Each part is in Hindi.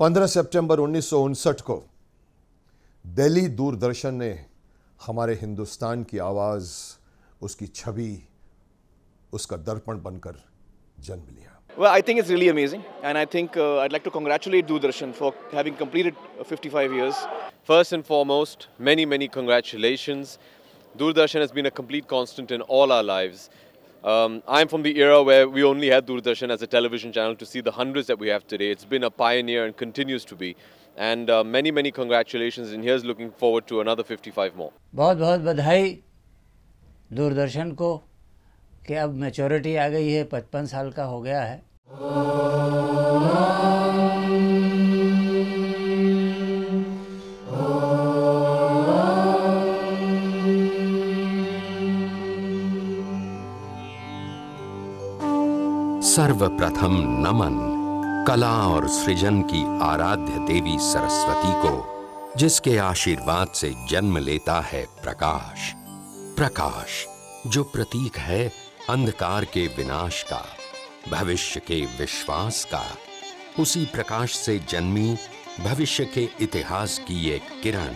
15 सितंबर 1959 को दिल्ली दूरदर्शन ने हमारे हिंदुस्तान की आवाज, उसकी छवि, उसका दर्पण बनकर जन्म लिया। Well, I think it's really amazing, and I think I'd like to congratulate Doordarshan for having completed 55 years. First and foremost, many congratulations. Doordarshan has been a complete constant in all our lives. I'm from the era where we only had Doordarshan as a television channel to see the hundreds that we have today. It's been a pioneer and continues to be. And many congratulations, and here's looking forward to another 55 more. बहुत बधाई दूरदर्शन को कि अब मैच्योरिटी आ गई है, 55 साल का हो गया है। सर्वप्रथम नमन कला और सृजन की आराध्य देवी सरस्वती को, जिसके आशीर्वाद से जन्म लेता है प्रकाश। प्रकाश जो प्रतीक है अंधकार के विनाश का, भविष्य के विश्वास का। उसी प्रकाश से जन्मी भविष्य के इतिहास की एक किरण,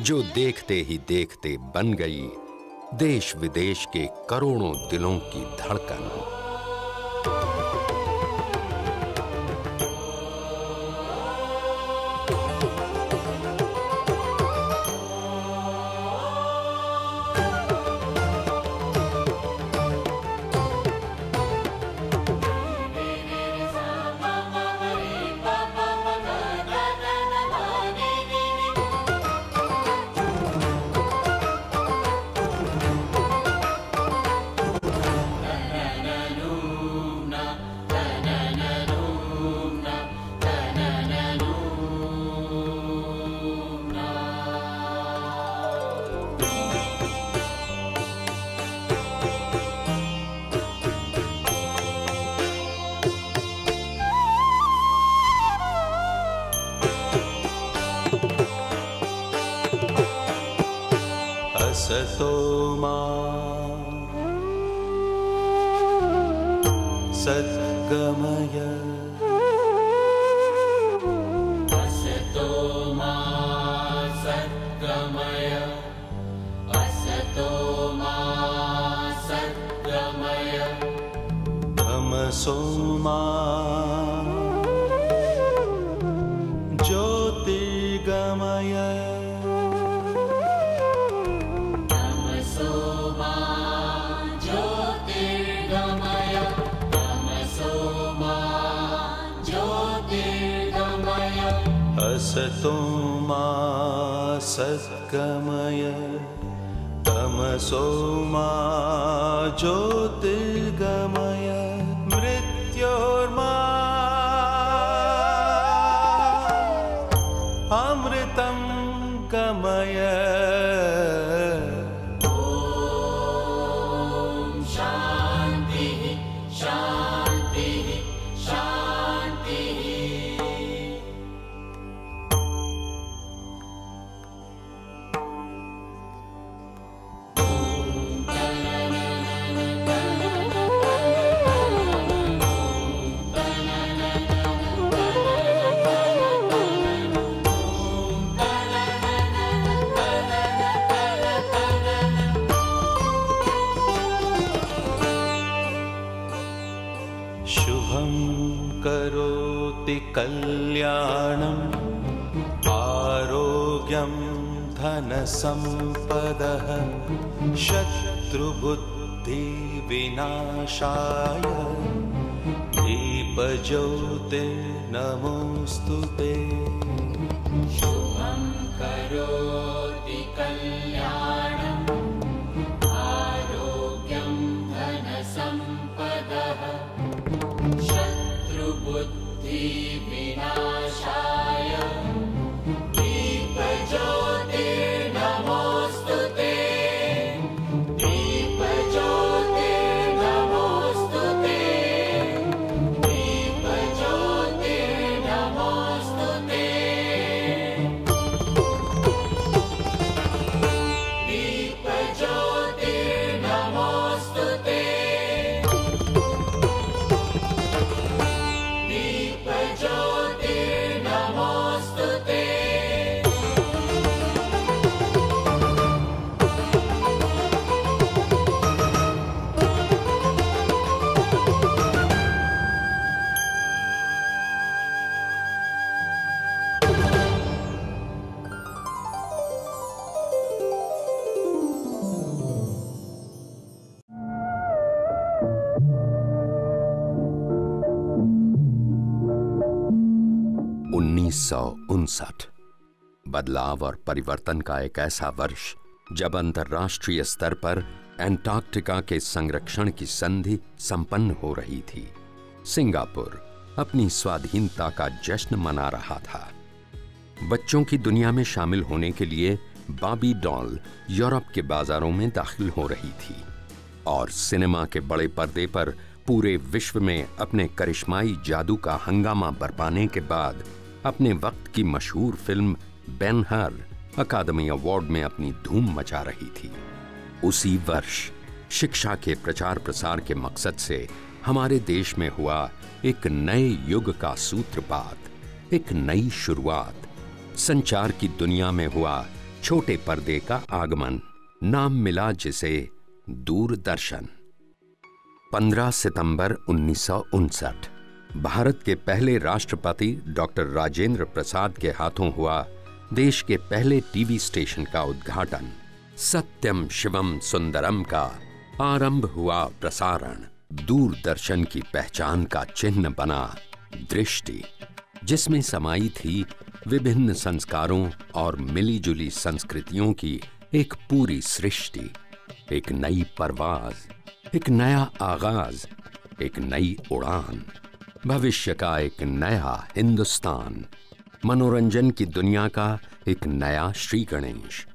जो देखते ही देखते बन गई देश विदेश के करोड़ों दिलों की धड़कन। असतो मा सद्गमय, असतो मा सद्गमय, असतो मा सद्गमय, तमसो मा ज्योतिर्गमय, असतो मा सद्गमय, तमसो मा ज्योतिर्गमय, मृत्योर्मा अमृतं गमय। शुभं करोति कल्याणं, आरोग्यं धनसम्पदः, शत्रुबुद्धिविनाशाय, दीपज्योतिर्नमोऽस्तुते। शुभं करोति कल्याणं, आरोग्यं धनसम्पदः, शत्रुबुद्धिविनाशाय, दीपज्योतिर्नमोऽस्तुते, दीपज्योतिर्नमोऽस्तुते, दीपज्योतिर्नमोऽस्तुते। 1959 बदलाव और परिवर्तन का एक ऐसा वर्ष जब अंतर्राष्ट्रीय स्तर पर एंटार्क्टिका के संरक्षण की संधि संपन्न हो रही थी। सिंगापुर अपनी स्वाधीनता का जश्न मना रहा था। बच्चों की दुनिया में शामिल होने के लिए बाबी डॉल यूरोप के बाजारों में दाखिल हो रही थी और सिनेमा के बड़े पर्दे पर पूरे विश्व में अपने करिश्माई जादू का हंगामा बरपाने के बाद अपने वक्त की मशहूर फिल्म बेन-हर अकादमी अवार्ड में अपनी धूम मचा रही थी। उसी वर्ष शिक्षा के प्रचार प्रसार के मकसद से हमारे देश में हुआ एक नए युग का सूत्रपात, एक नई शुरुआत। संचार की दुनिया में हुआ छोटे पर्दे का आगमन, नाम मिला जिसे दूरदर्शन। 15 सितंबर 1959 भारत के पहले राष्ट्रपति डॉक्टर राजेंद्र प्रसाद के हाथों हुआ देश के पहले टीवी स्टेशन का उद्घाटन। सत्यम शिवम सुंदरम का आरंभ हुआ प्रसारण। दूरदर्शन की पहचान का चिन्ह बना दृष्टि, जिसमें समाई थी विभिन्न संस्कारों और मिलीजुली संस्कृतियों की एक पूरी सृष्टि। एक नई परवाज, एक नया आगाज, एक नई उड़ान, भविष्य का एक नया हिंदुस्तान, मनोरंजन की दुनिया का एक नया श्री गणेश।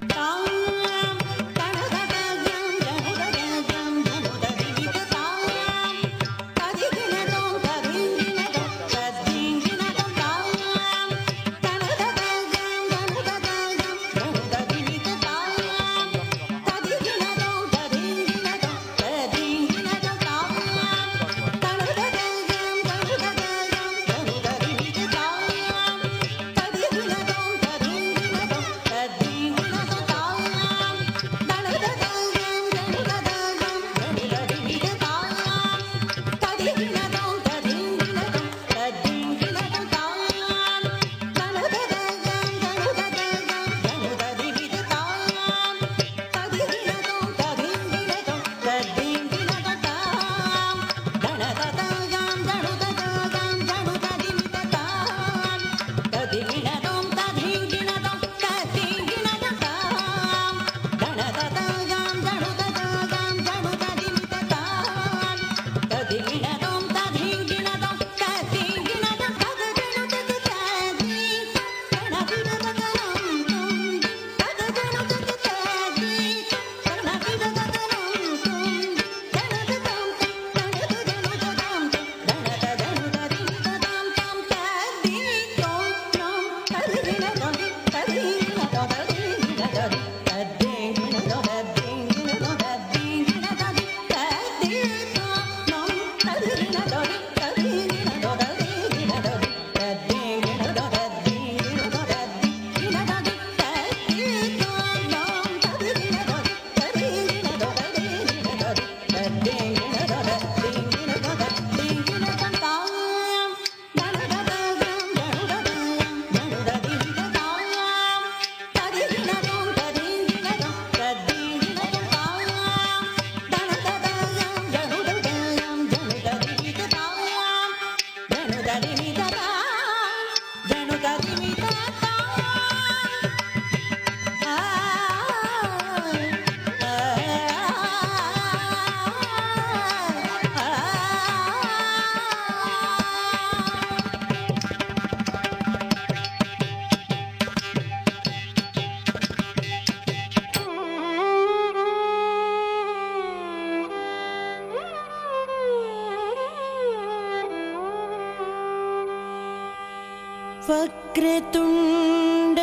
वक्रतुंड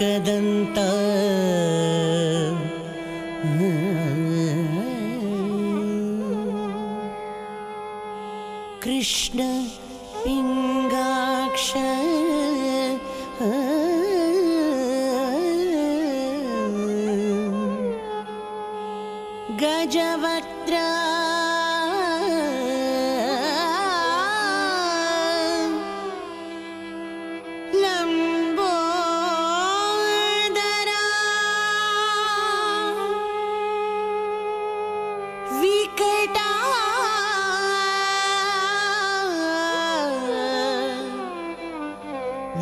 एकदंत कृष्ण पिंगाक्ष गजवक्त्र लंबोदर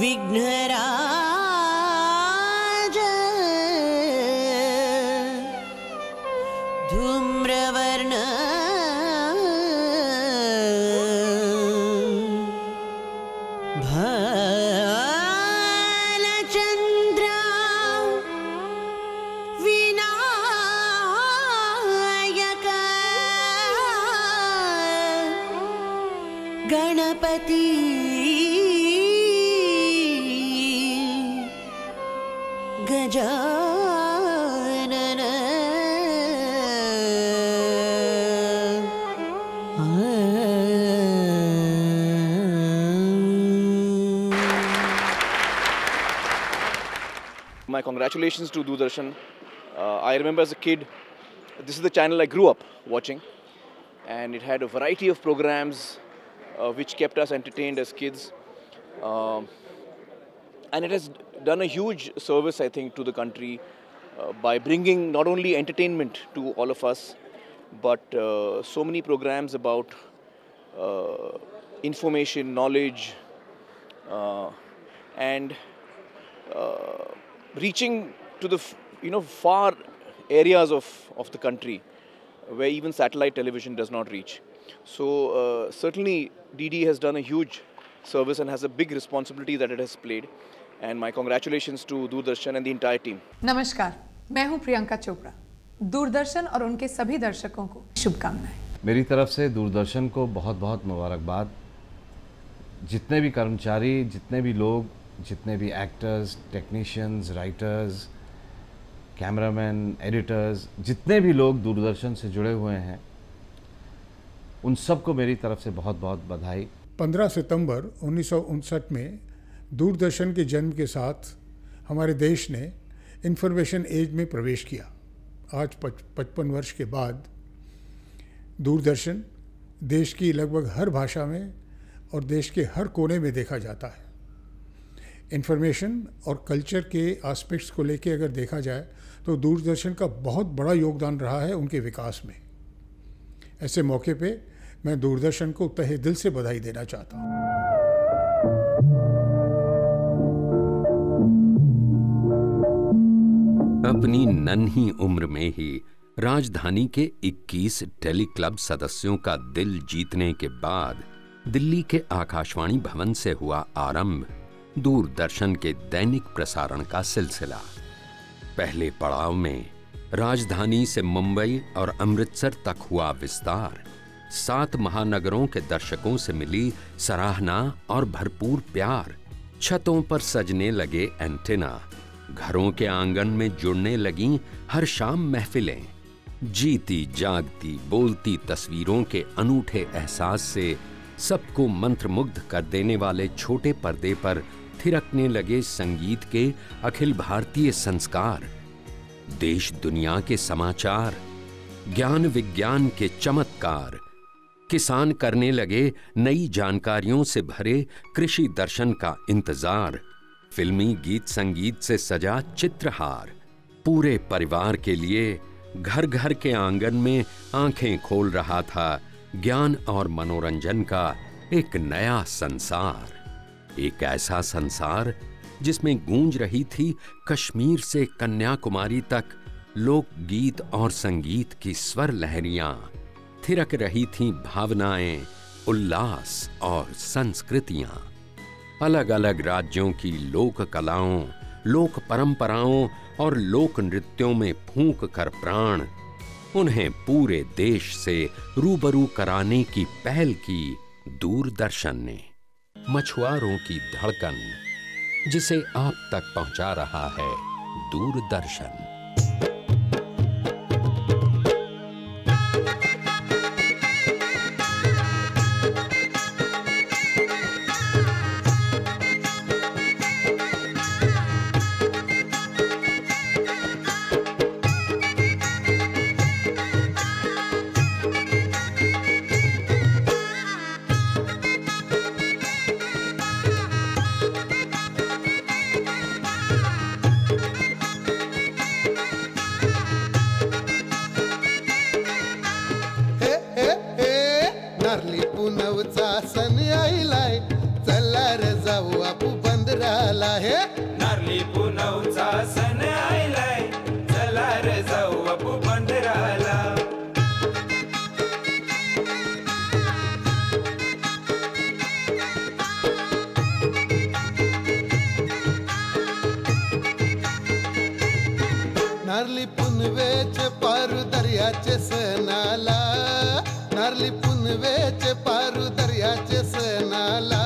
विघ्नराज धूम्रवर्ण Bhalchandra Vinayak Ganpati Gajanan My congratulations to Doordarshan. I remember as a kid, this is the channel I grew up watching, and it had a variety of programs which kept us entertained as kids. And it has done a huge service, I think, to the country by bringing not only entertainment to all of us, but so many programs about information, knowledge, and reaching to the far areas of the country where even satellite television does not reach. So certainly DD has done a huge service and has a big responsibility that it has played. And my congratulations to Doordarshan and the entire team. नमस्कार, मैं हूं प्रियंका चोपड़ा। दूरदर्शन और उनके सभी दर्शकों को शुभकामनाएं। मेरी तरफ से दूरदर्शन को बहुत बहुत मुबारकबाद। जितने भी कर्मचारी, जितने भी लोग, जितने भी actors, technicians, writers, cameraman, editors, जितने भी लोग दूरदर्शन से जुड़े हुए हैं, उन सबको मेरी तरफ से बहुत बहुत बधाई। 15 सितंबर 1959 में दूरदर्शन के जन्म के साथ हमारे देश ने इंफॉर्मेशन एज में प्रवेश किया। आज 55 वर्ष के बाद दूरदर्शन देश की लगभग हर भाषा में और देश के हर कोने में देखा जाता है। इंफॉर्मेशन और कल्चर के एस्पेक्ट्स को लेके अगर देखा जाए तो दूरदर्शन का बहुत बड़ा योगदान रहा है उनके विकास में। ऐसे मौके पे मैं दूरदर्शन को तहे दिल से बधाई देना चाहता हूँ। अपनी नन्ही उम्र में ही राजधानी के 21 टेली क्लब सदस्यों का दिल जीतने के बाद दिल्ली के आकाशवाणी भवन से हुआ आरंभ दूरदर्शन के दैनिक प्रसारण का सिलसिला। पहले पड़ाव में राजधानी से मुंबई और अमृतसर तक हुआ विस्तार। 7 महानगरों के दर्शकों से मिली सराहना और भरपूर प्यार। छतों पर सजने लगे एंटेना, घरों के आंगन में जुड़ने लगीं हर शाम महफिलें। जीती जागती बोलती तस्वीरों के अनूठे एहसास से सबको मंत्रमुग्ध कर देने वाले छोटे पर्दे पर थिरकने लगे संगीत के अखिल भारतीय संस्कार। देश दुनिया के समाचार, ज्ञान विज्ञान के चमत्कार, किसान करने लगे नई जानकारियों से भरे कृषि दर्शन का इंतजार, फिल्मी गीत संगीत से सजा चित्रहार। पूरे परिवार के लिए घर घर के आंगन में आंखें खोल रहा था ज्ञान और मनोरंजन का एक नया संसार। एक ऐसा संसार जिसमें गूंज रही थी कश्मीर से कन्याकुमारी तक लोकगीत और संगीत की स्वर लहरियां, थिरक रही थीं भावनाएं, उल्लास और संस्कृतियां। अलग अलग राज्यों की लोक कलाओं, लोक परंपराओं और लोक नृत्यों में फूंक कर प्राण उन्हें पूरे देश से रूबरू कराने की पहल की दूरदर्शन ने। मछुआरों की धड़कन, जिसे आप तक पहुंचा रहा है दूरदर्शन। पुनवचा सण आईलाय, चला रे जाऊ आपू बंद पदराला हे नारली पुनवचा सण आयलाय चला रे जाऊ बापू पंढराला नारली पुनवेचे पारू दर्याचे सणाला नारली पुनवेचे पारू दर्याचे सणाला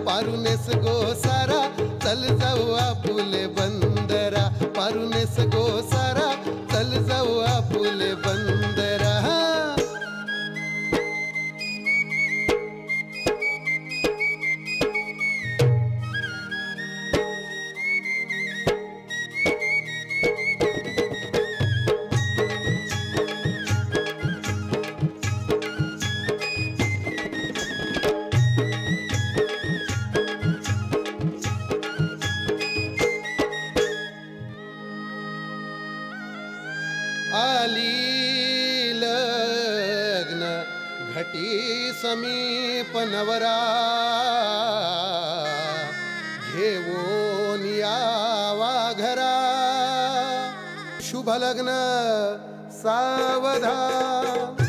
पारुनेस गो सारा चल जाऊ आपुले बंदरा पारुनेस गो सारा चल जाऊ आपुले बंदरा आली लग्न घटी समीप नवरा घेऊन यावा घरा शुभ लग्न सावधान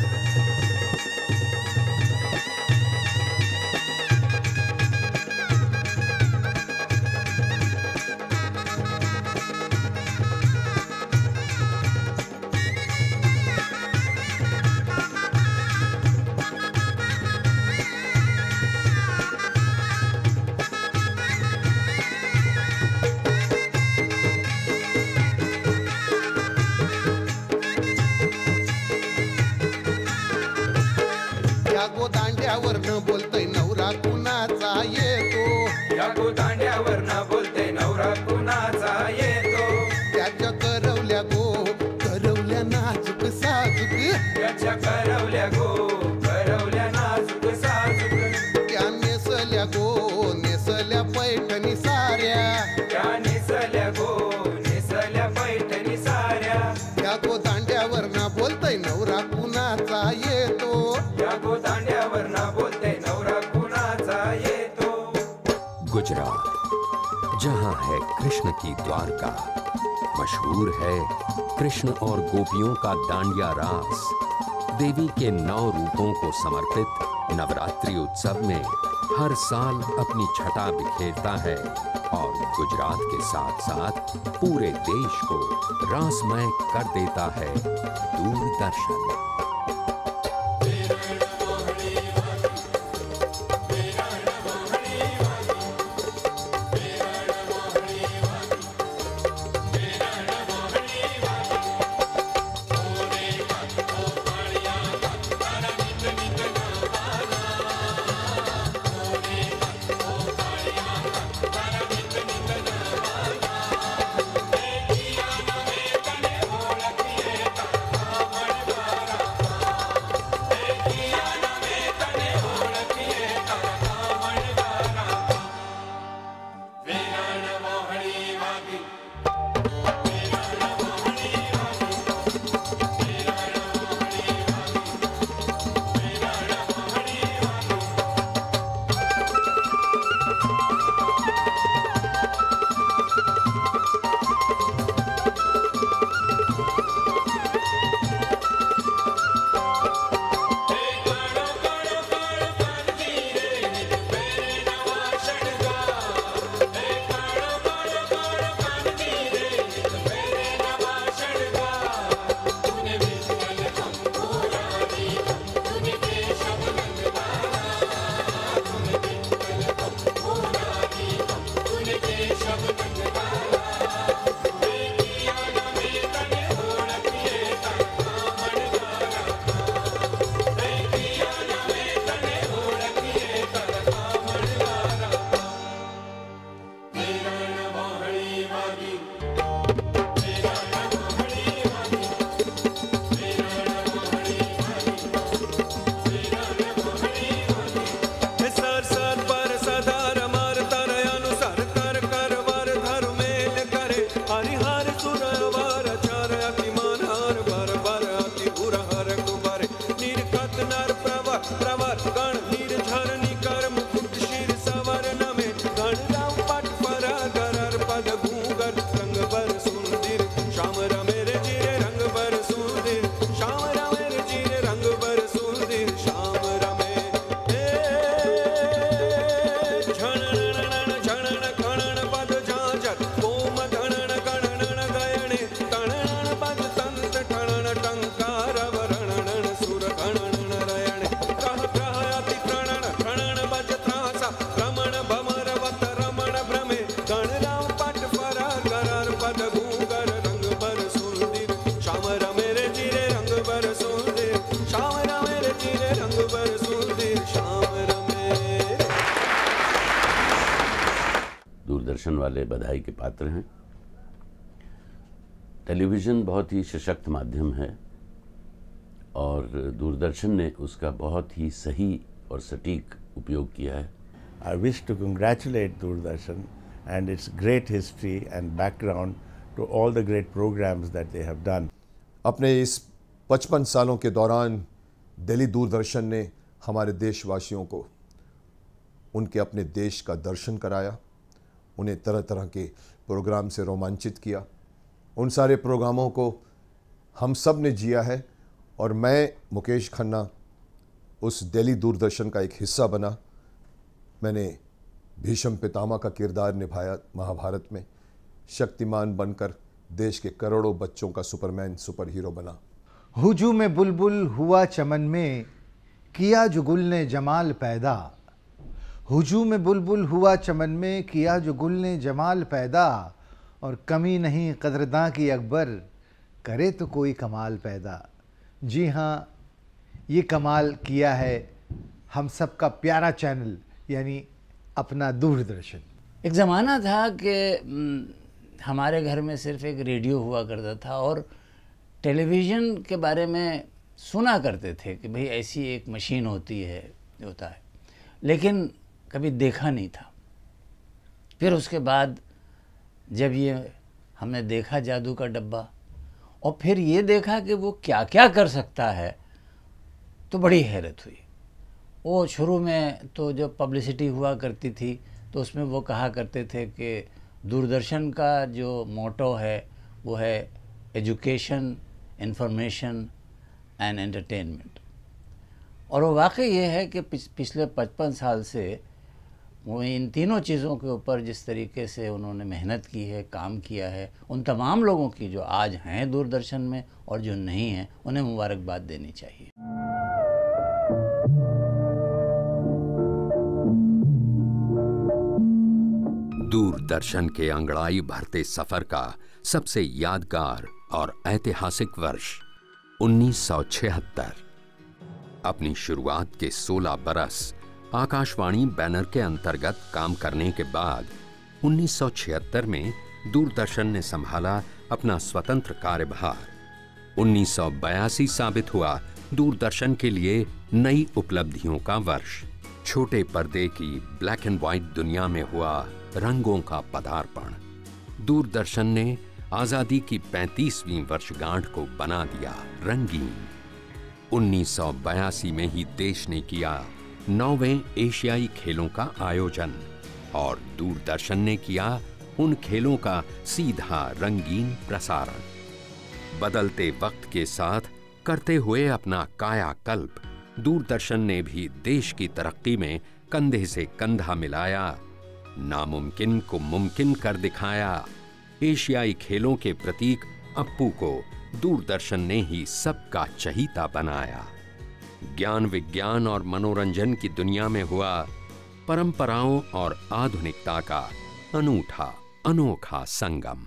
गोदांड्यावर न बोलतोय नवरा कुणाचा येतो या गोदांड्यावर न बोलते नवरा कुणाचा येतो त्याच्या करवल्या नाजूक साजूक त्याच्या करवल्या नाजूक साजूक त्या नेसल्या पैठणी साऱ्या त्या नेसल्या पैठणी साऱ्या या गोदांड्यावर न बोलतोय नवरा कुणाचा येतो या गोदांड्यावर न बोलते नवरा कुणाचा येतो गुजरात, जहां है कृष्ण की द्वारका, मशहूर है कृष्ण और गोपियों का दांडिया रास। देवी के 9 रूपों को समर्पित नवरात्रि उत्सव में हर साल अपनी छटा बिखेरता है और गुजरात के साथ साथ पूरे देश को रासमय कर देता है दूरदर्शन। दूरदर्शन वाले बधाई के पात्र हैं। टेलीविज़न बहुत ही सशक्त माध्यम है और दूरदर्शन ने उसका बहुत ही सही और सटीक उपयोग किया है। I wish to congratulate Doordarshan and its great history and background to all the great programs that they have done. अपने इस 55 सालों के दौरान दिल्ली दूरदर्शन ने हमारे देशवासियों को उनके अपने देश का दर्शन कराया, उन्हें तरह तरह के प्रोग्राम से रोमांचित किया। उन सारे प्रोग्रामों को हम सब ने जिया है और मैं मुकेश खन्ना उस दिल्ली दूरदर्शन का एक हिस्सा बना। मैंने भीष्म पितामह का किरदार निभाया महाभारत में, शक्तिमान बनकर देश के करोड़ों बच्चों का सुपरमैन सुपर हीरो बना। हुजूम में बुलबुल हुआ चमन में, किया जो गुल ने जमाल पैदा। हुजूम में बुलबुल हुआ चमन में, किया जो गुल ने जमाल पैदा। और कमी नहीं कदरदां की अकबर, करे तो कोई कमाल पैदा। जी हाँ, ये कमाल किया है हम सब का प्यारा चैनल यानी अपना दूरदर्शन। एक ज़माना था कि हमारे घर में सिर्फ एक रेडियो हुआ करता था और टेलीविज़न के बारे में सुना करते थे कि भाई ऐसी एक मशीन होती है, होता है, लेकिन कभी देखा नहीं था। फिर उसके बाद जब ये हमने देखा जादू का डब्बा और फिर ये देखा कि वो क्या क्या कर सकता है, तो बड़ी हैरत हुई। वो शुरू में तो जब पब्लिसिटी हुआ करती थी तो उसमें वो कहा करते थे कि दूरदर्शन का जो मोटो है वो है एजुकेशन, इंफॉर्मेशन एंड एंटरटेनमेंट। और वो वाकई ये है कि पिछले 55 साल से वो इन तीनों चीज़ों के ऊपर जिस तरीके से उन्होंने मेहनत की है, काम किया है, उन तमाम लोगों की जो आज हैं दूरदर्शन में और जो नहीं हैं, उन्हें मुबारकबाद देनी चाहिए। दूरदर्शन के अंगड़ाई भरते सफर का सबसे यादगार और ऐतिहासिक वर्ष 1976। अपनी शुरुआत के 16 बरस आकाशवाणी बैनर के अंतर्गत काम करने के बाद 1976 में दूरदर्शन ने संभाला अपना स्वतंत्र कार्यभार। 1982 साबित हुआ दूरदर्शन के लिए नई उपलब्धियों का वर्ष। छोटे पर्दे की ब्लैक एंड व्हाइट दुनिया में हुआ रंगों का पदार्पण। दूरदर्शन ने आजादी की 35वीं वर्षगांठ को बना दिया रंगीन। 1982 में ही देश ने किया 9वें एशियाई खेलों का आयोजन और दूरदर्शन ने किया उन खेलों का सीधा रंगीन प्रसारण। बदलते वक्त के साथ करते हुए अपना कायाकल्प, दूरदर्शन ने भी देश की तरक्की में कंधे से कंधा मिलाया, नामुमकिन को मुमकिन कर दिखाया। एशियाई खेलों के प्रतीक अप्पू को दूरदर्शन ने ही सबका चहीता बनाया। ज्ञान, विज्ञान और मनोरंजन की दुनिया में हुआ परंपराओं और आधुनिकता का अनूठा अनोखा संगम।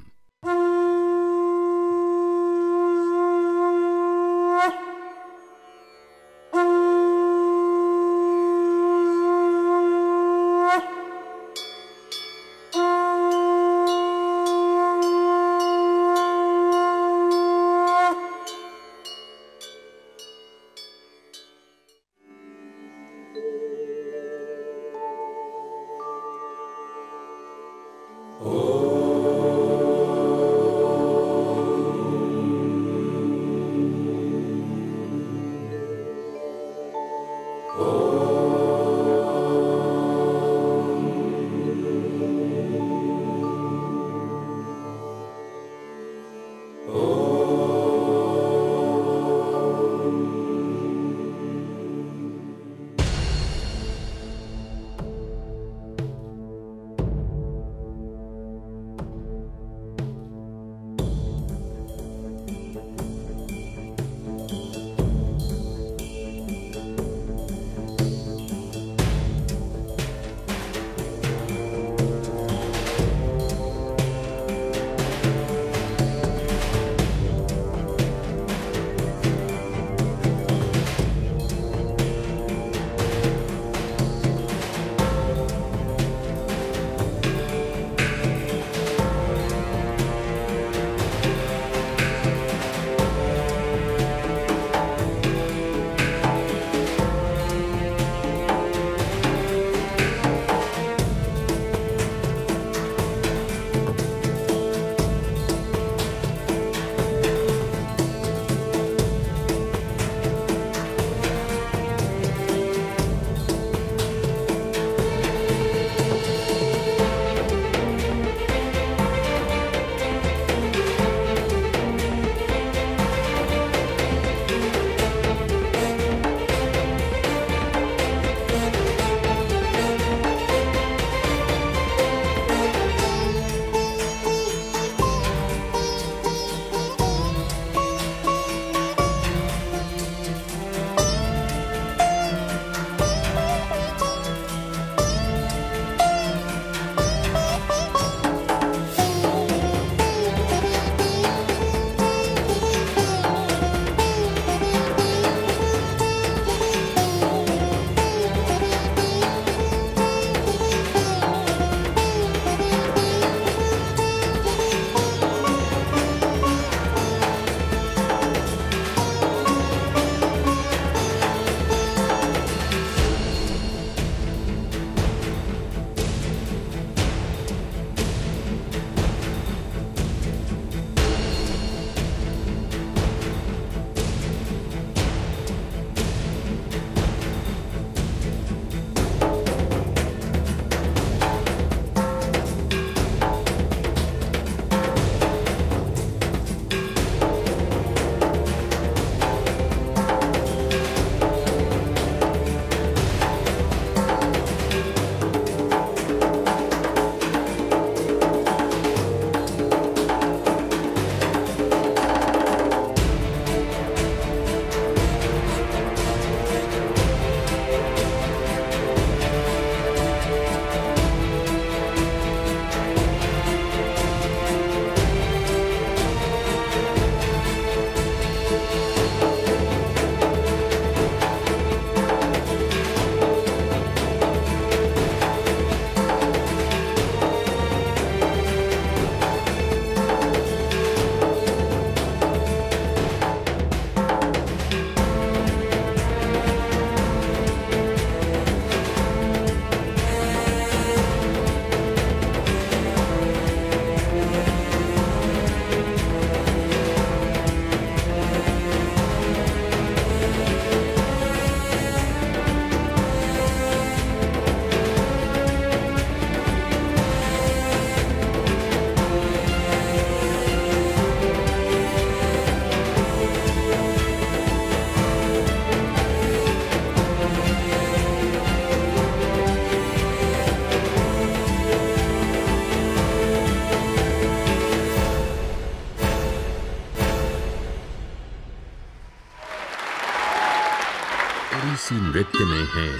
हैं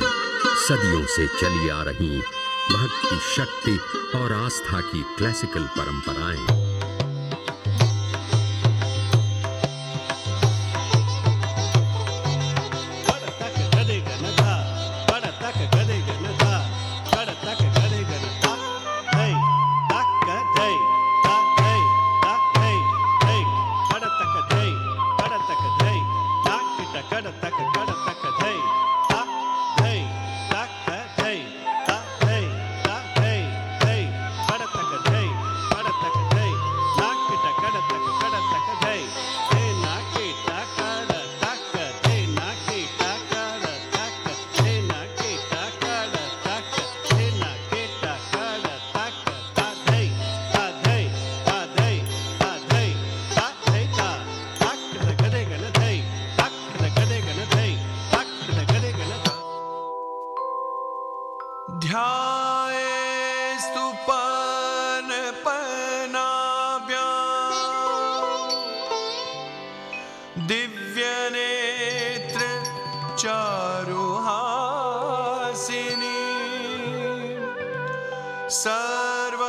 सदियों से चली आ रही भक्ति, शक्ति और आस्था की क्लासिकल परंपराएं।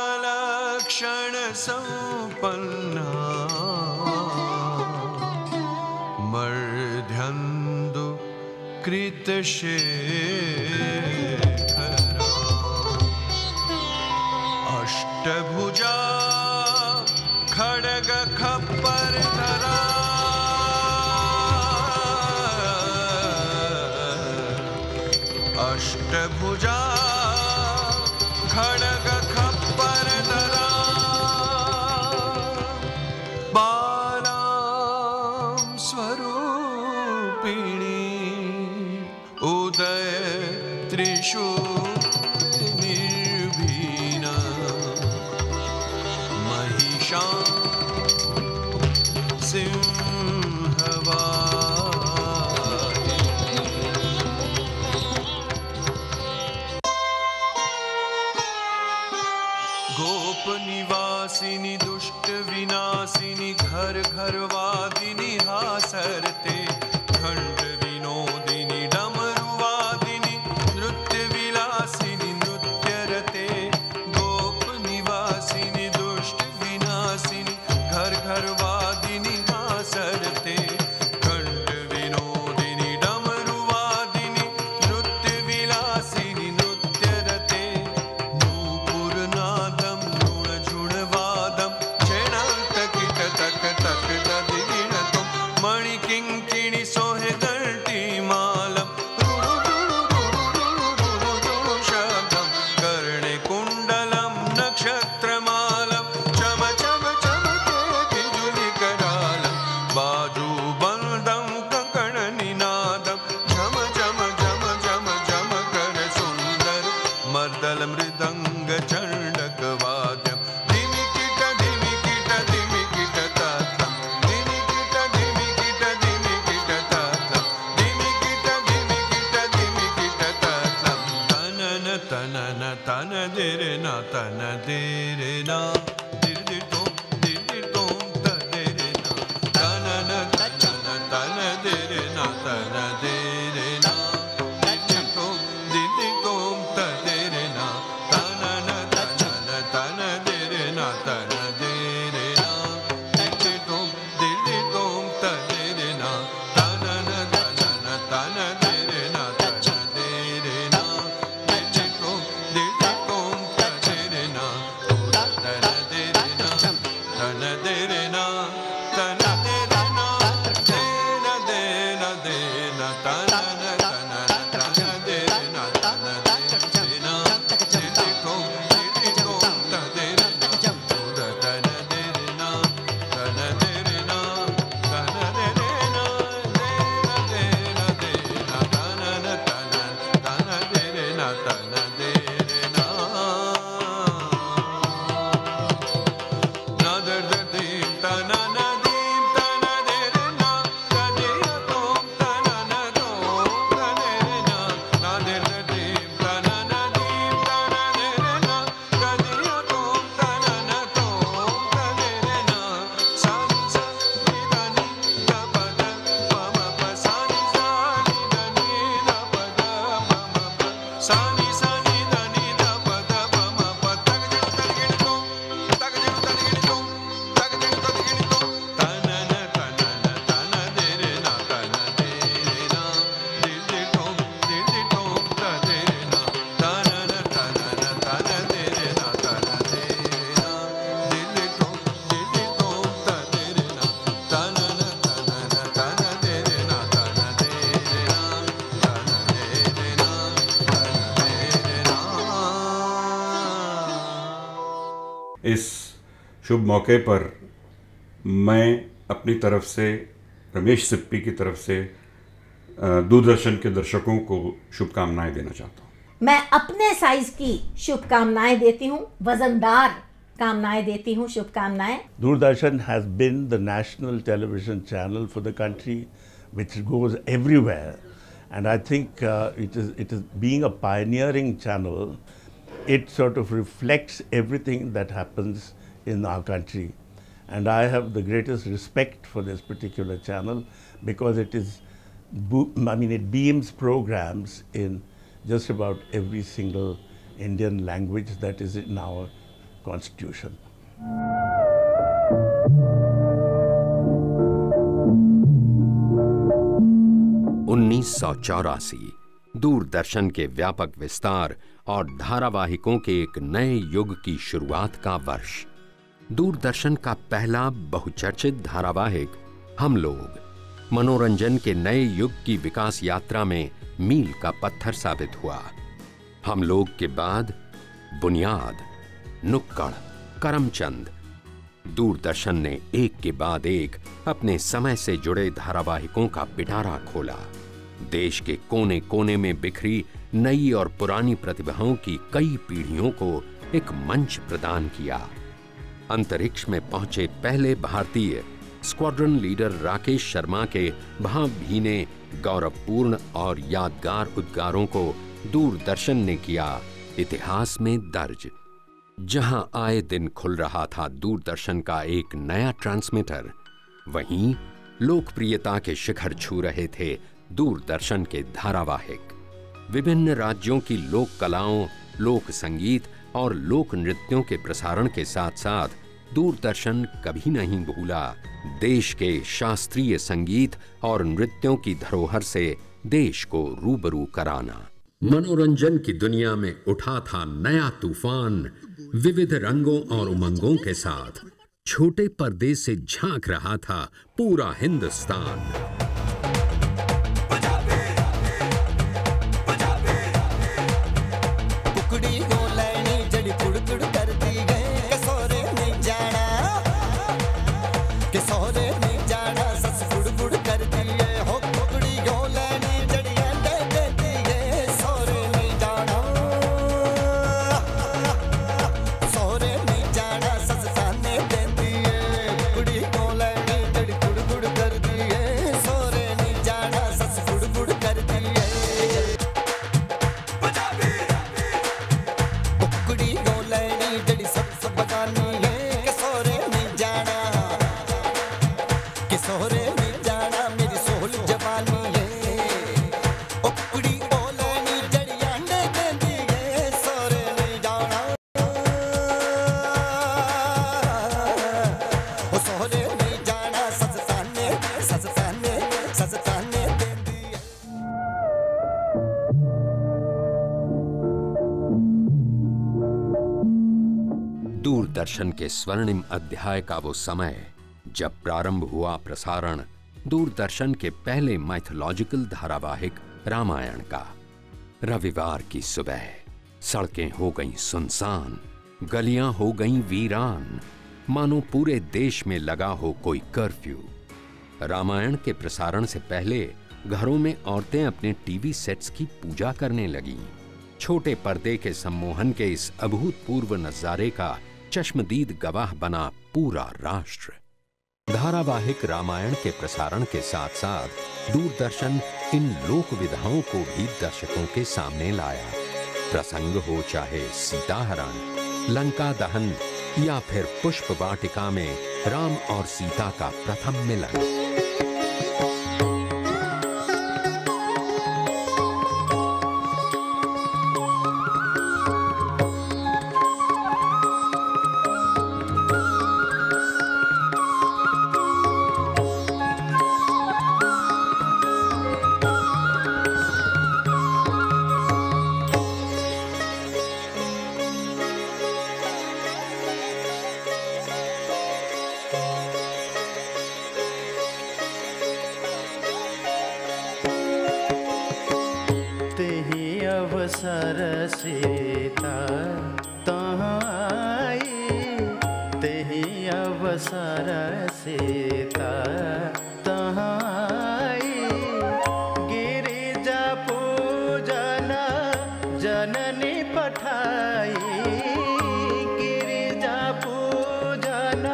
सर्वलक्षण संपन्ना मर्ध्यन्दु कृतशेखरा अष्टभुजा खड्ग खप्पर धरा अष्टभुजा खड्ग खप्पर धरा बालां स्वरूपिणी उदय त्रिशूल निर्भीना महिषां सिंहवा निवासिनी दुष्ट विनाशिनी घर घर वादिनी हासरते खंड विनोदिनी डमरुवादिनी नृत्य विलासिनी नृत्यरते गोप निवासिनी दुष्ट विनाशिनी घर घर वादिनी हासरते खंड विनोदिनी डमरुवादिनी नृत्य विलासिनी नृत्यरते नूपुरनादम मणिकिंकिणी सोहे घंटी मालम शब्दम कर्णे कुंडलम नक्षत्रमालम चम चम चमके बिजुली करालम बाजू बंदम कंकण निनादम झम झम झम झम झम कर सुंदर मर्दल मृदंग चंडक वाद्यम तन देरे ना तन देरे ना दिर दिर तोम तदेरे ना तन न तन देरे ना तन देरे ना दिर तोम तदेरे ना तन न तन देरे ना तन देरे ना दिर तोम तदेरे ना तन न तन देरे ना तन देरे ना सानी सानी दानी दा पद पम पद तग जण तग गिण तो तग जण तग गिण तो तग जण तग गिण तो तनन तनन तन दे रे ना तन दे रे ना दे दे टोम त दे रे ना तनन तनन तन दे रे ना तन दे रे ना दे दे टोम त दे रे ना तनन तनन तन दे रे ना तन दे रे ना इस शुभ मौके पर मैं अपनी तरफ से, रमेश सिप्पी की तरफ से दूरदर्शन के दर्शकों को शुभकामनाएं देना चाहता हूँ। मैं अपने साइज की शुभकामनाएं देती हूँ, वजनदार कामनाएं देती हूँ, शुभकामनाएं। Doordarshan has been the national television channel for the country, which goes everywhere, and I think it is being a pioneering channel. It sort of reflects everything that happens in our country, and I have the greatest respect for this particular channel because it beams programs in just about every single Indian language that is in our constitution. (1984) Doordarshan के व्यापक विस्तार और धारावाहिकों के एक नए युग की शुरुआत का वर्ष। दूरदर्शन का पहला बहुचर्चित धारावाहिक हम लोग मनोरंजन के नए युग की विकास यात्रा में मील का पत्थर साबित हुआ। हम लोग के बाद बुनियाद, नुक्कड़, करमचंद। दूरदर्शन ने एक के बाद एक अपने समय से जुड़े धारावाहिकों का पिटारा खोला। देश के कोने कोने में बिखरी नई और पुरानी प्रतिभाओं की कई पीढ़ियों को एक मंच प्रदान किया। अंतरिक्ष में पहुंचे पहले भारतीय स्क्वाड्रन लीडर राकेश शर्मा के भावभीने, गौरवपूर्ण और यादगार उद्गारों को दूरदर्शन ने किया इतिहास में दर्ज। जहां आए दिन खुल रहा था दूरदर्शन का एक नया ट्रांसमीटर, वहीं लोकप्रियता के शिखर छू रहे थे दूरदर्शन के धारावाहिक। विभिन्न राज्यों की लोक कलाओं, लोक संगीत और लोक नृत्यों के प्रसारण के साथ साथ दूरदर्शन कभी नहीं भूला देश के शास्त्रीय संगीत और नृत्यों की धरोहर से देश को रूबरू कराना। मनोरंजन की दुनिया में उठा था नया तूफान। विविध रंगों और उमंगों के साथ छोटे पर्दे से झांक रहा था पूरा हिंदुस्तान। दूरदर्शन के स्वर्णिम अध्याय का वो समय जब प्रारंभ हुआ प्रसारण दूरदर्शन के पहले माइथोलॉजिकल धारावाहिक रामायण का। रविवार की सुबह सड़कें हो गईं सुनसान, गलियां हो गईं वीरान, मानो पूरे देश में लगा हो कोई कर्फ्यू। रामायण के प्रसारण से पहले घरों में औरतें अपने टीवी सेट्स की पूजा करने लगीं। छोटे पर्दे के सम्मोहन के इस अभूतपूर्व नजारे का चश्मदीद गवाह बना पूरा राष्ट्र। धारावाहिक रामायण के प्रसारण के साथ साथ दूरदर्शन इन लोक विधाओं को भी दर्शकों के सामने लाया। प्रसंग हो चाहे सीताहरण, लंका दहन या फिर पुष्प वाटिका में राम और सीता का प्रथम मिलन। अवसर सीता तहाँ आई, तेहि अवसर सीता तहाँ आई। गिरिजा पूजन जननी पठाई, गिरिजा पूजन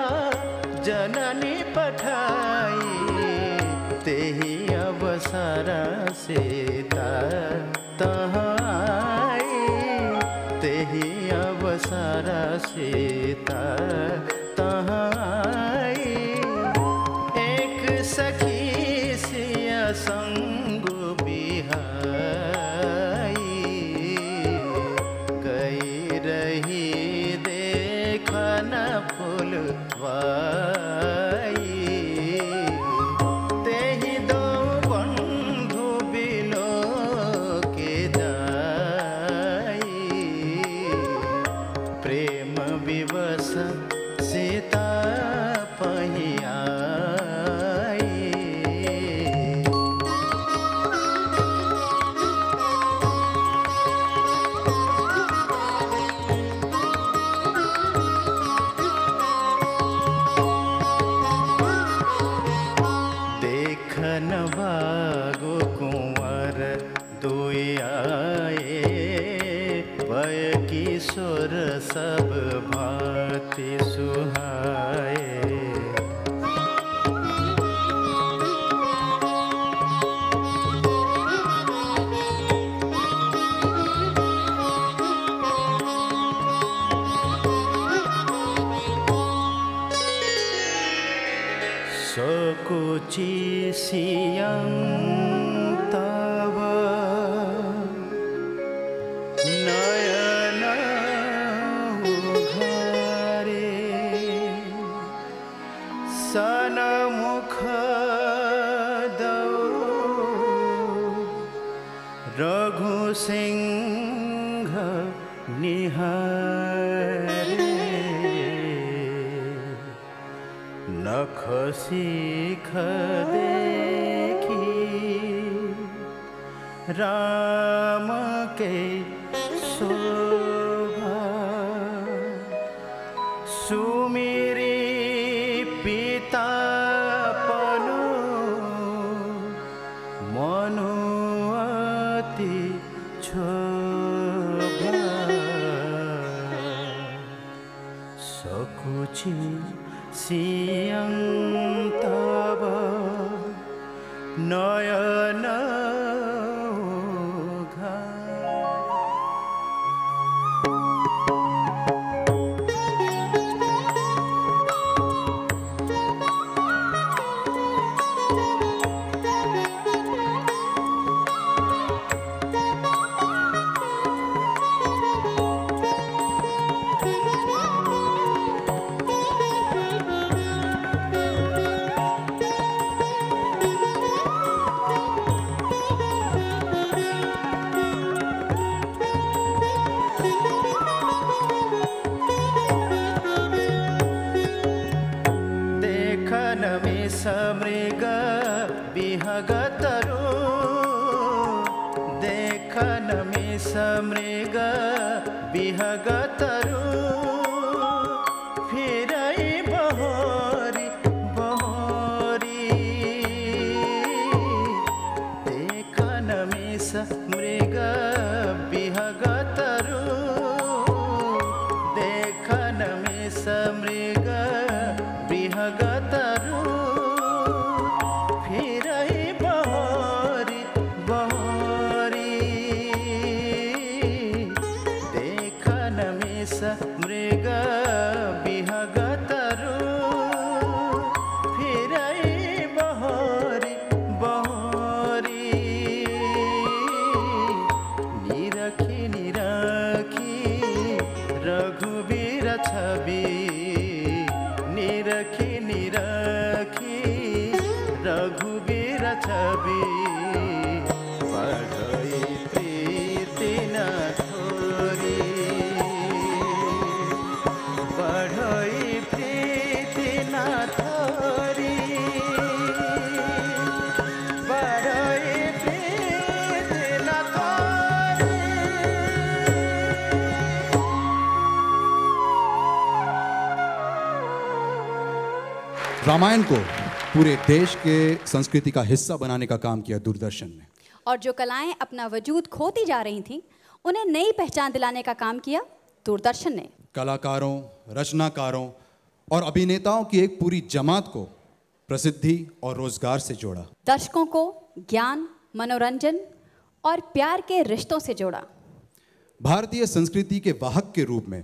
जननी पठाई, तेहि अवसर सीता तहाँ आई, तेहि अवसर सीता तहाँ आई। एक सखी सिया संग बिहाई, गई रही देखन फुलवाई, तेहि दो बंधु बिलो के जाई, प्रेम विवश सीता पहिया। देखन बागो कुंवर दुई आए, भय किशोर सब भांति सुहाए। सकुचि सियं तव नयन उघारे, सनमुख दौ रघु सिंह निहारे। नख सीख देखी राम के शोभा, सुमिरी पिता पनो मनु अति क्षोभा। सकुचि सियं तव नयन समृग विहगतरो, देखन में समृग विहगतरो, फिरई बहोरी बहोरी, देखन में समृग विहगतरो, देखन में समृग विहगतरो, फिरई बहोरी बहोरी, देखन में समृग विहगतरो, फिरई बहोरी बहोरी। निरखी निरखी रघुवीर छवि, निरखी निरखी रघुवीर छवि, बढ़ई प्रीति न थोरी, बढ़ई प्रीति न थोरी, बढ़ई प्रीति न थोरी। रामायण को पूरे देश के संस्कृति का हिस्सा बनाने का काम किया दूरदर्शन ने। और जो कलाएं अपना वजूद खोती जा रही थीं, उन्हें नई पहचान दिलाने का काम किया दूरदर्शन ने। कलाकारों, रचनाकारों और अभिनेताओं की एक पूरी जमात को प्रसिद्धि और रोजगार से जोड़ा। दर्शकों को ज्ञान, मनोरंजन और प्यार के रिश्तों से जोड़ा। भारतीय संस्कृति के वाहक के रूप में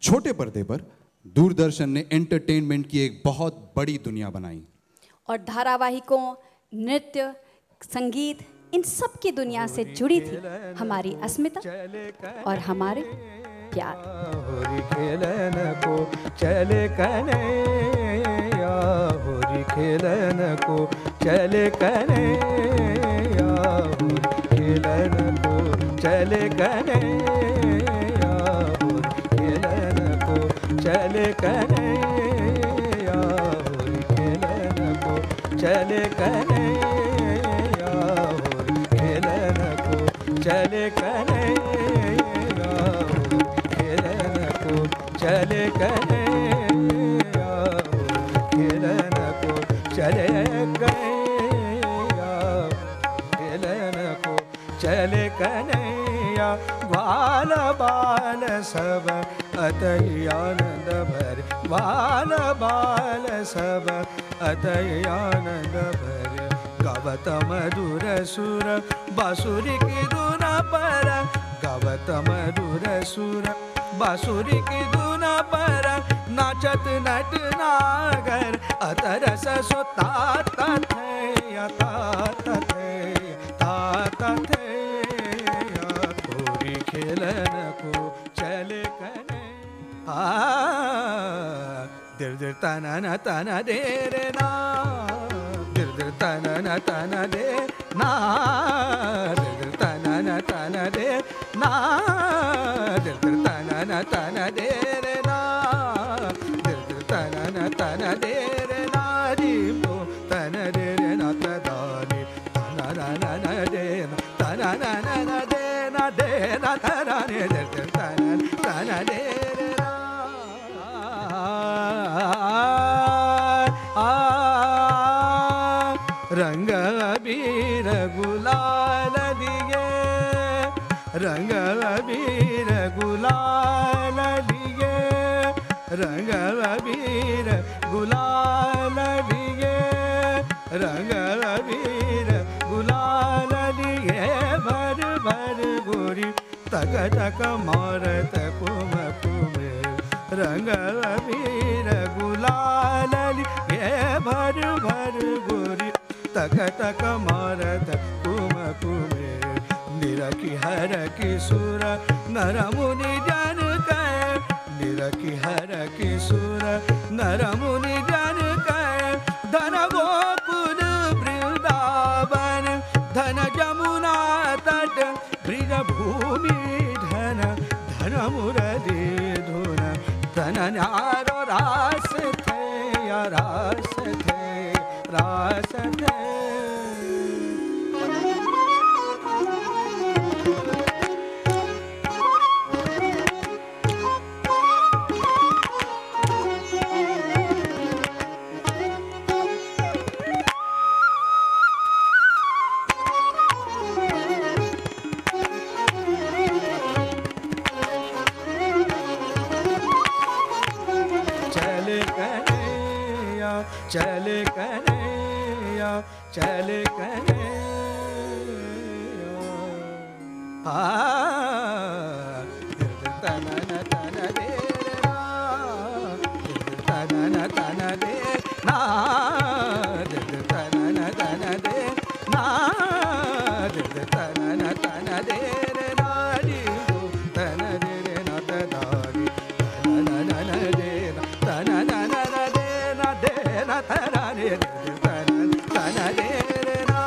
छोटे पर्दे पर दूरदर्शन ने एंटरटेनमेंट की एक बहुत बड़ी दुनिया बनाई। और धारावाहिकों, नृत्य, संगीत, इन सब की दुनिया से जुड़ी थी हमारी अस्मिता और हमारे प्यार। होरी खेलन को चले कन्हैया, होरी खेलन को चले कन्हैया, होरी खेलन को चले कन्हैया, होरी खेलन को चले कन्हैया, होरी खेलन को चले कन्हैया, होरी खेलन को चले कन्हैया, खेलन को चले कन्हैया, खेलन को चले कन्हैया, खेलन को चले कन्हैया, बाल बाल सब अतई आनंद भरे, बाल बाल सब अतई आनंद भरे, गावत मधुर सुर बांसुरी की धुन पर, गावत मधुर सुर बांसुरी की धुन पर, नाचत नट नागर अतरस सुता तथैया तथैया, होरी खेलन को चले कन्हैया, दिर दिर तना न तना दे रे ना, दिर दिर तना न तना दे ना, दिर दिर तना न तना दे ना, दिर दिर तना न तना दे रे ना, दिर दिर तना न तना दे रे ना, दीपो तना दे रे ना तदानी, तना ना ना ना दे ना, तना ना ना ना दे ना दे ना तना ने, दिर दिर तना तना दे रे ना, रंग अबीर गुलाल दिए, रंग अबीर गुलाल दिए, रंग अबीर गुलाल दिए, रंग अबीर गुलाल दिए, भर भर गोरी तक तक मारत कुम कुमे, रंग अबीर गुलाल दिए, भर भर गोरी तक तक मारत कुम कुमे, निरखी हर की सुर नर मुनि जन कह, निरखी हर की सुर नर मुनि जन कह, धन गोकुल वृंदावन, धन जमुना तट ब्रिज भूमि, धन धन मुरली धुन, धन न्यारो रास थे या रास थे, रास थे। चले कन्हैया, चले कन्हैया, तना न तना दे ना, तना न तना दे ना, तना न तना दे ना, तना न तना दे रे ना, तना दे रे ना तदारी, तना न न दे ना, तना न न दे ना दे ना, तना रे तना दे रे ना।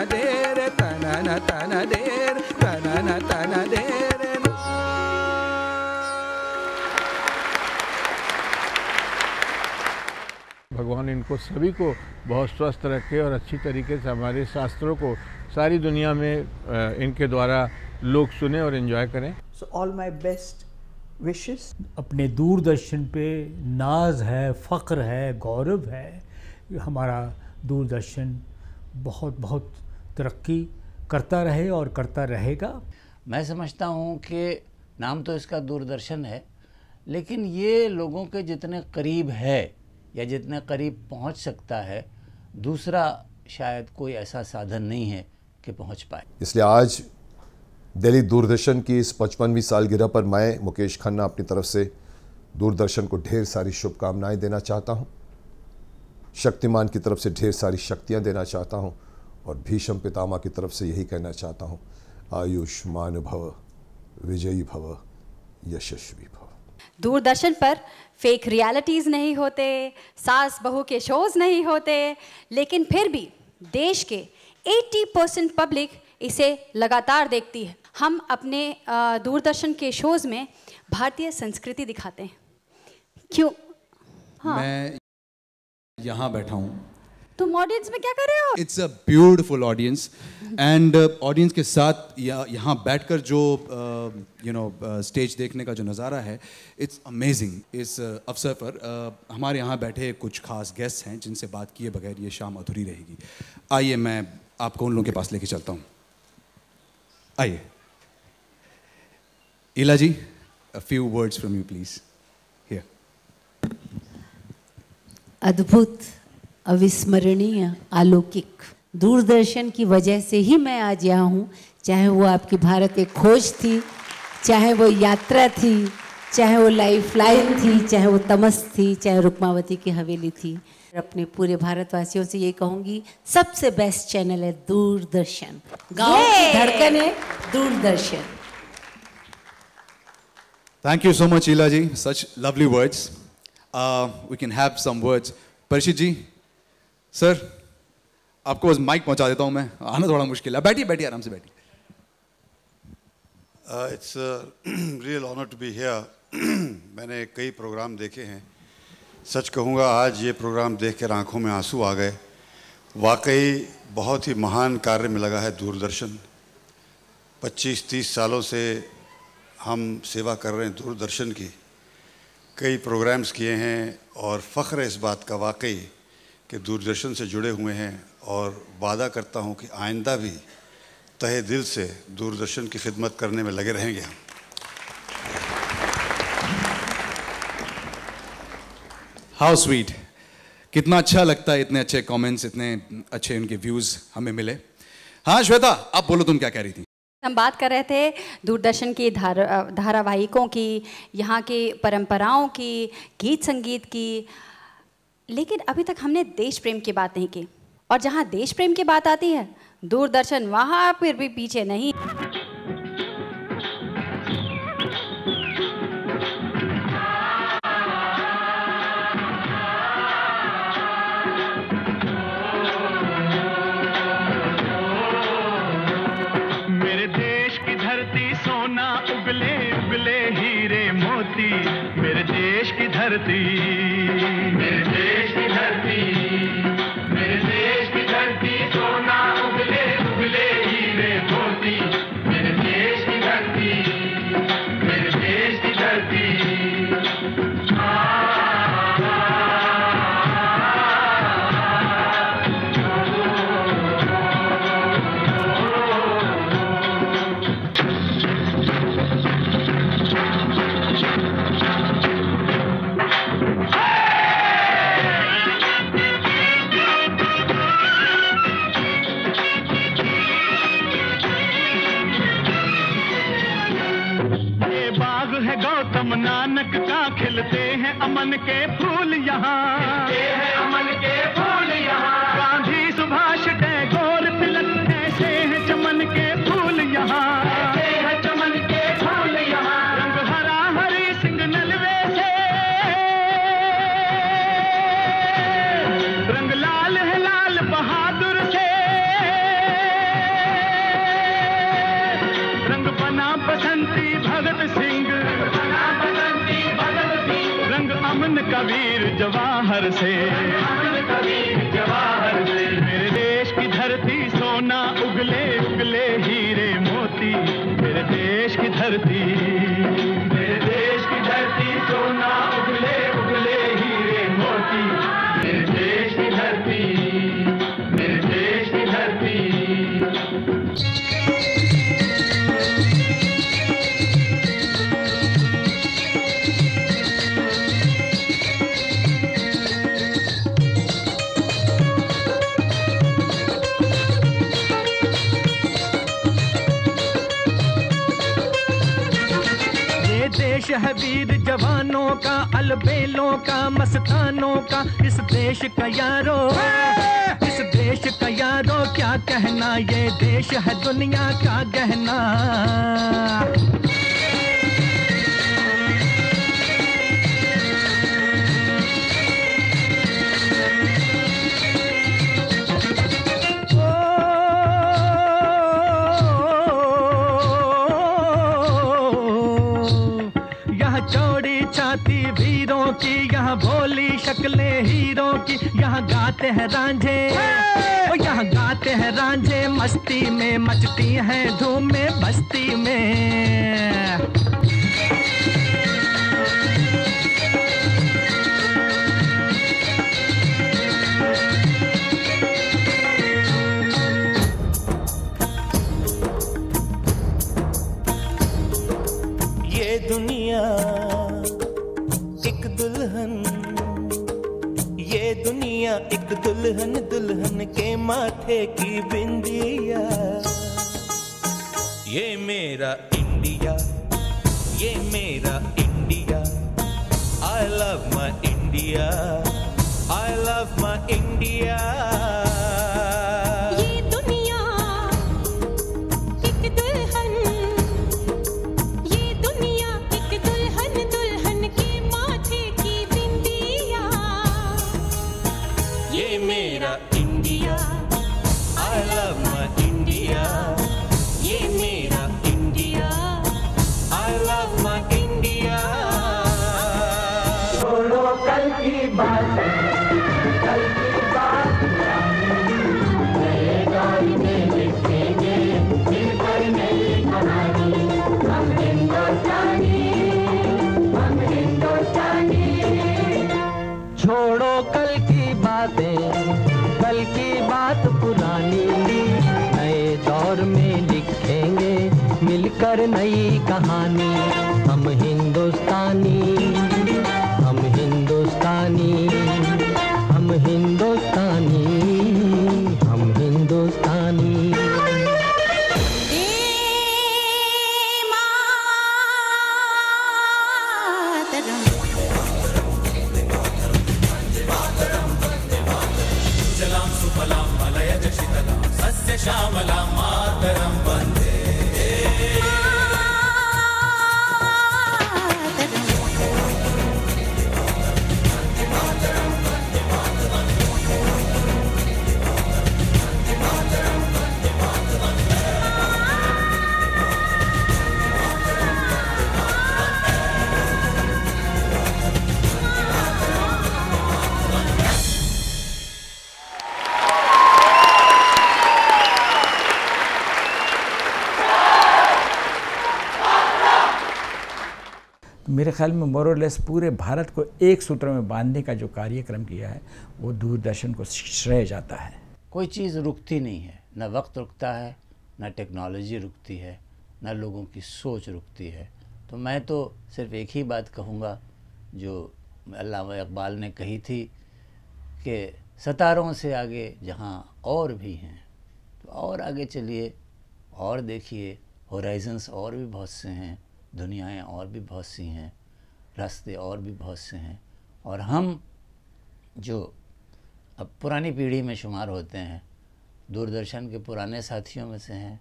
दे रे तनन तन दे रे तनन तन दे रे ना। भगवान इनको सभी को बहुत स्वस्थ रखे और अच्छी तरीके से हमारे शास्त्रों को सारी दुनिया में इनके द्वारा लोग सुने और एंजॉय करें। So all my best wishes. अपने दूरदर्शन पे नाज है, फ़ख्र है, गौरव है। हमारा दूरदर्शन बहुत बहुत तरक्की करता रहे और करता रहेगा। मैं समझता हूँ कि नाम तो इसका दूरदर्शन है, लेकिन ये लोगों के जितने करीब है या जितने करीब पहुँच सकता है, दूसरा शायद कोई ऐसा साधन नहीं है कि पहुँच पाए। इसलिए आज दिल्ली दूरदर्शन की इस 55वीं सालगिरह पर मैं मुकेश खन्ना अपनी तरफ से दूरदर्शन को ढेर सारी शुभकामनाएं देना चाहता हूं, शक्तिमान की तरफ से ढेर सारी शक्तियां देना चाहता हूं और भीष्म पितामह की तरफ से यही कहना चाहता हूं, आयुष्मान भव, विजयी भव, यशस्वी भव। दूरदर्शन पर फेक रियलिटीज़ नहीं होते, सास बहू के शोज़ नहीं होते, लेकिन फिर भी देश के 80% पब्लिक इसे लगातार देखती है। हम अपने दूरदर्शन के शोज़ में भारतीय संस्कृति दिखाते हैं। क्यों? हाँ। मैं यहाँ बैठा हूँ। तुम ऑडियंस में क्या कर रहे हो? It's a beautiful audience and audience के साथ यहाँ बैठकर जो स्टेज देखने का जो नज़ारा है, इट्स अमेजिंग। इस अवसर पर हमारे यहाँ बैठे कुछ खास गेस्ट हैं जिनसे बात किए बगैर ये शाम अधूरी रहेगी। आइए मैं आपको उन लोगों के पास लेके चलता हूँ। आइए इला जी, a few words from you please. Here. अद्भुत, अविस्मरणीय, अलौकिक दूरदर्शन की वजह से ही मैं आज यहाँ हूँ। चाहे वो आपकी भारत एक खोज थी, चाहे वो यात्रा थी, चाहे वो लाइफ लाइन थी, चाहे वो तमस थी, चाहे रुक्मावती की हवेली थी। अपने पूरे भारतवासियों से ये कहूँगी, सबसे बेस्ट चैनल है दूरदर्शन। गांव की धड़कन है Doordarshan. Thank you so much, Ila ji. Such lovely words. We can have some words. परिचित जी, सर, आपको बस माइक पहुंचा देता हूं मैं, आना थोड़ा मुश्किल है। बैठिए बैठिए, आराम से बैठिए। It's a real honor to be here. मैंने कई प्रोग्राम देखे हैं। सच कहूँगा आज ये प्रोग्राम देखकर आंखों में आंसू आ गए। वाकई बहुत ही महान कार्य में लगा है दूरदर्शन। 25-30 सालों से हम सेवा कर रहे हैं दूरदर्शन की, कई प्रोग्राम्स किए हैं और फ़ख्र है इस बात का वाकई कि दूरदर्शन से जुड़े हुए हैं और वादा करता हूं कि आइंदा भी तहे दिल से दूरदर्शन की खिदमत करने में लगे रहेंगे हम। हाउ स्वीट, कितना अच्छा लगता है, इतने अच्छे कमेंट्स, इतने अच्छे उनके व्यूज़ हमें मिले। हाँ श्वेता, आप बोलो, तुम क्या कह रही थी? हम बात कर रहे थे दूरदर्शन की धारावाहिकों की, यहाँ की परंपराओं की, गीत संगीत की, लेकिन अभी तक हमने देश प्रेम की बात नहीं की। और जहाँ देश प्रेम की बात आती है, दूरदर्शन वहाँ फिर भी पीछे नहीं। मेरे देश की धरती, मेरे देश की धरती, मेरे देश की धरती, सोना उगले उगले हीरे मोती। मेरे देश की धरती, मेरे देश की धरती। नानक का खिलते हैं अमन के फूल यहाँ, अमन के फूल यहाँ। गांधी सुभाष टैगोर तिलक ऐसे हैं चमन के फूल यहाँ, ऐसे हैं चमन के फूल यहाँ। रंग हरा हरी सिंह नलवे से, रंग लाल है लाल बहादुर से। बना बसंती भगत सिंह, रंग अमन कबीर जवाहर से, मेरे देश की धरती सोना उगले उगले हीरे मोती, मेरे देश की धरती, मेरे देश की धरती सोना उगले उगले हीरे मोती, मेरे देश की धरती, मेरे देश की धरती। देश है वीर जवानों का, अलबेलों का, मस्तानों का, इस देश का यारो, इस देश का यारो क्या कहना, ये देश है दुनिया का गहना। चौड़ी छाती वीरों की, यहाँ भोली शक्लें हीरों की, यहाँ गाते हैं रांझे, यहाँ गाते हैं रांझे मस्ती में, मचती हैं धूम में बस्ती में। ये दुनिया एक दुल्हन, ये दुनिया एक दुल्हन, दुल्हन के माथे की बिंदिया। ये मेरा इंडिया, ये मेरा India, I love my India, I love my India। छोड़ो कल की बातें, कल की बात पुरानी, नए दौर में लिखेंगे मिलकर नई कहानी। हम हिंदुस्तानी, हम हिंदुस्तानी, हम हिंदुस्तानी, हम हिंदुस्तानी। श्यामला मातरम वंदे। मेरे ख्याल में मोरलेस पूरे भारत को एक सूत्र में बांधने का जो कार्यक्रम किया है वो दूरदर्शन को श्रेय जाता है। कोई चीज़ रुकती नहीं है, न वक्त रुकता है, न टेक्नोलॉजी रुकती है, न लोगों की सोच रुकती है। तो मैं तो सिर्फ एक ही बात कहूँगा जो अल्लामा इकबाल ने कही थी कि सितारों से आगे जहाँ और भी हैं, तो और आगे चलिए और देखिए, होराइजन्स और भी बहुत से हैं, दुनियाएं और भी बहुत सी हैं, रास्ते और भी बहुत से हैं। और हम जो अब पुरानी पीढ़ी में शुमार होते हैं, दूरदर्शन के पुराने साथियों में से हैं,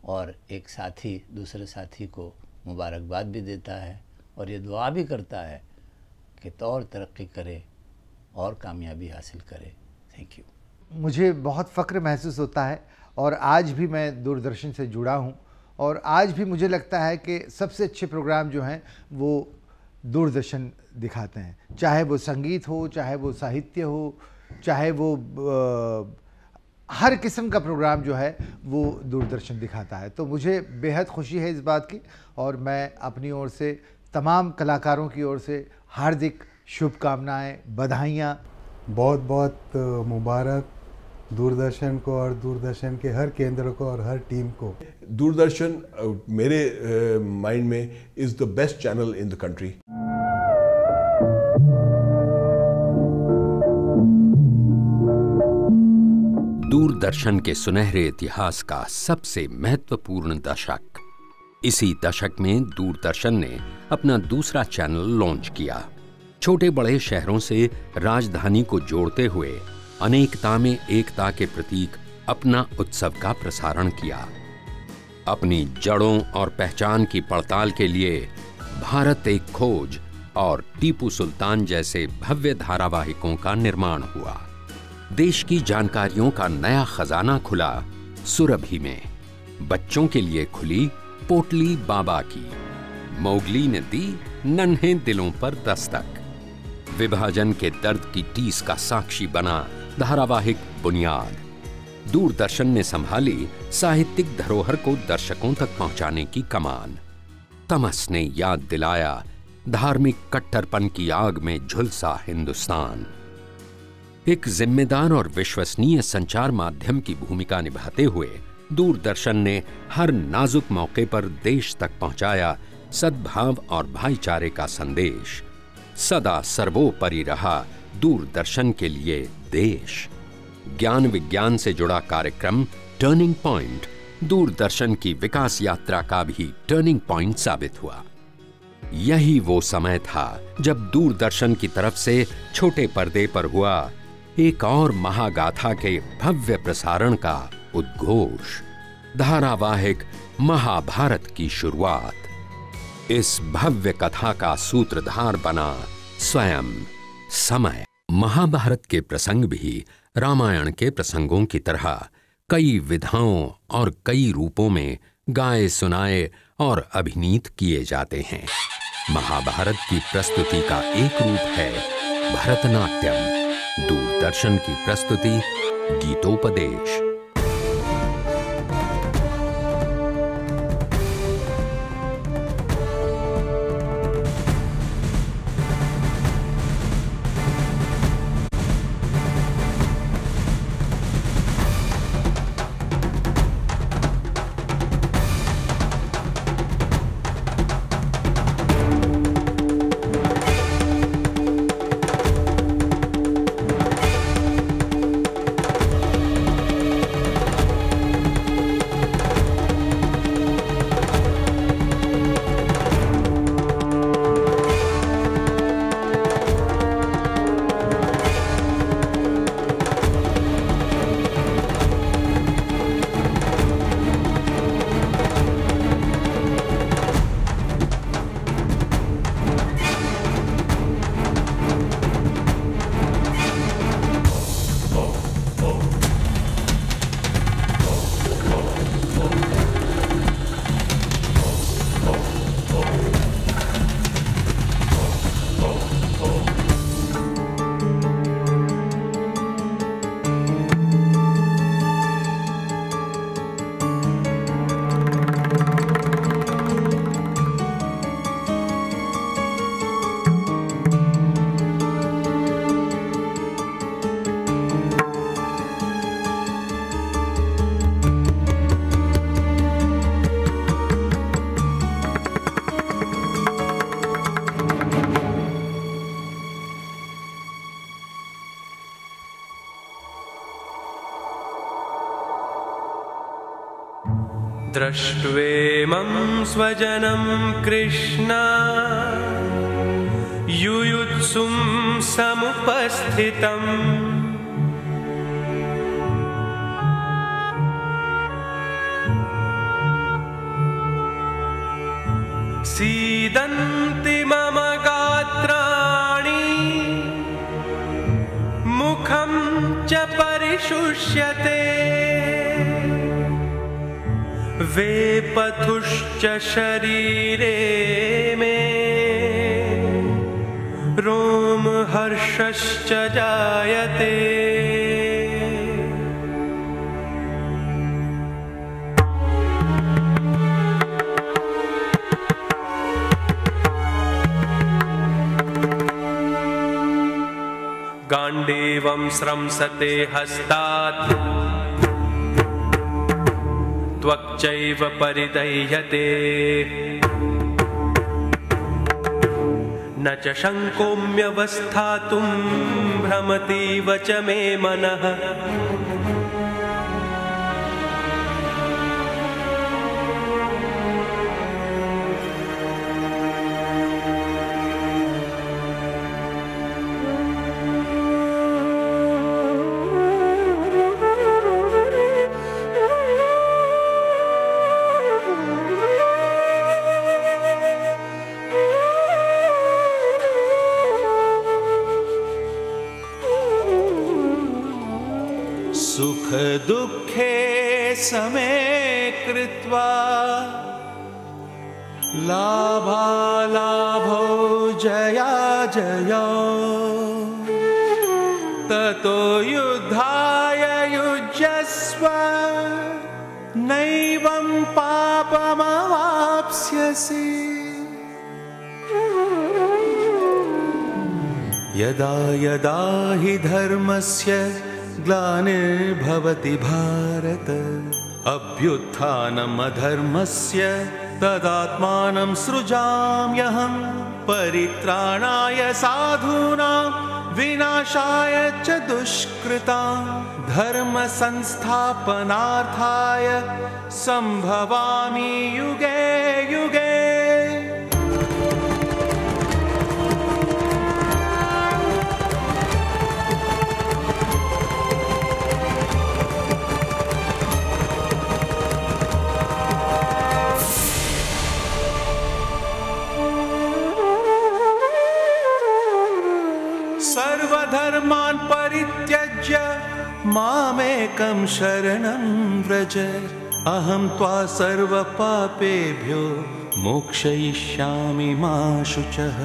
और एक साथी दूसरे साथी को मुबारकबाद भी देता है और ये दुआ भी करता है कि तो और तरक्की करे और कामयाबी हासिल करे। Thank you. मुझे बहुत फ़ख्र महसूस होता है और आज भी मैं दूरदर्शन से जुड़ा हूँ और आज भी मुझे लगता है कि सबसे अच्छे प्रोग्राम जो हैं वो दूरदर्शन दिखाते हैं, चाहे वो संगीत हो, चाहे वो साहित्य हो, चाहे वो हर किस्म का प्रोग्राम जो है वो दूरदर्शन दिखाता है। तो मुझे बेहद खुशी है इस बात की, और मैं अपनी ओर से तमाम कलाकारों की ओर से हार्दिक शुभकामनाएं, बधाइयाँ। बहुत बहुत मुबारक दूरदर्शन को और दूरदर्शन के हर केंद्र को और हर टीम को। दूरदर्शन मेरे माइंड में is the best channel in the country. Doordarshan के सुनहरे इतिहास का सबसे महत्वपूर्ण दशक। इसी दशक में दूरदर्शन ने अपना दूसरा चैनल लॉन्च किया। छोटे बड़े शहरों से राजधानी को जोड़ते हुए अनेकता में एकता के प्रतीक अपना उत्सव का प्रसारण किया। अपनी जड़ों और पहचान की पड़ताल के लिए भारत एक खोज और टीपू सुल्तान जैसे भव्य धारावाहिकों का निर्माण हुआ। देश की जानकारियों का नया खजाना खुला सुरभि में। बच्चों के लिए खुली पोटली बाबा की। मोगली ने दी नन्हे दिलों पर दस्तक। विभाजन के दर्द की टीस का साक्षी बना धारावाहिक बुनियाद। दूरदर्शन ने संभाली साहित्यिक धरोहर को दर्शकों तक पहुंचाने की कमान। तमस ने याद दिलाया धार्मिक कट्टरपन की आग में झुलसा हिंदुस्तान। एक जिम्मेदार और विश्वसनीय संचार माध्यम की भूमिका निभाते हुए दूरदर्शन ने हर नाजुक मौके पर देश तक पहुंचाया सद्भाव और भाईचारे का संदेश। सदा सर्वोपरि रहा दूरदर्शन के लिए देश। ज्ञान विज्ञान से जुड़ा कार्यक्रम टर्निंग पॉइंट दूरदर्शन की विकास यात्रा का भी टर्निंग पॉइंट साबित हुआ। यही वो समय था जब दूरदर्शन की तरफ से छोटे पर्दे पर हुआ एक और महागाथा के भव्य प्रसारण का उद्घोष, धारावाहिक महाभारत की शुरुआत। इस भव्य कथा का सूत्रधार बना स्वयं समय। महाभारत के प्रसंग भी रामायण के प्रसंगों की तरह कई विधाओं और कई रूपों में गाए सुनाए और अभिनीत किए जाते हैं। महाभारत की प्रस्तुति का एक रूप है भरतनाट्यम। दूरदर्शन की प्रस्तुति गीतोपदेश। दृष्ट्वेमं स्वजनं कृष्ण युयुत्सुं समुपस्थितम् सीदन्ति मम गात्राणि मुखं च परिशुष्यते वेपथुश्च शरीरे मे रोमहर्षश्च जायते। गाण्डीवं स्रंसते हस्तात् त्वक्चैव परिदह्यते। न च शङ्कोम्यवस्थातुं भ्रमतीव च मे मनः। दुःखे समे कृत्वा लाभालाभौ जयाजयौ ततो युद्धाय युज्यस्व नैवं पापमवाप्स्यसि। यदा यदा हि धर्मस्य ग्लानिर्भवति भारत अभ्युत्थानम् अधर्मस्य तदात्मानं सृजाम्यहं परित्राणाय साधूनां विनाशाय च दुष्कृतां धर्म संस्थापनार्थाय संभवामि युगे युगे। सर्वधर्मान् परित्यज्य मामेकं शरणं व्रज अहं त्वा सर्वपापेभ्यो मोक्षयिष्यामि मा शुचः।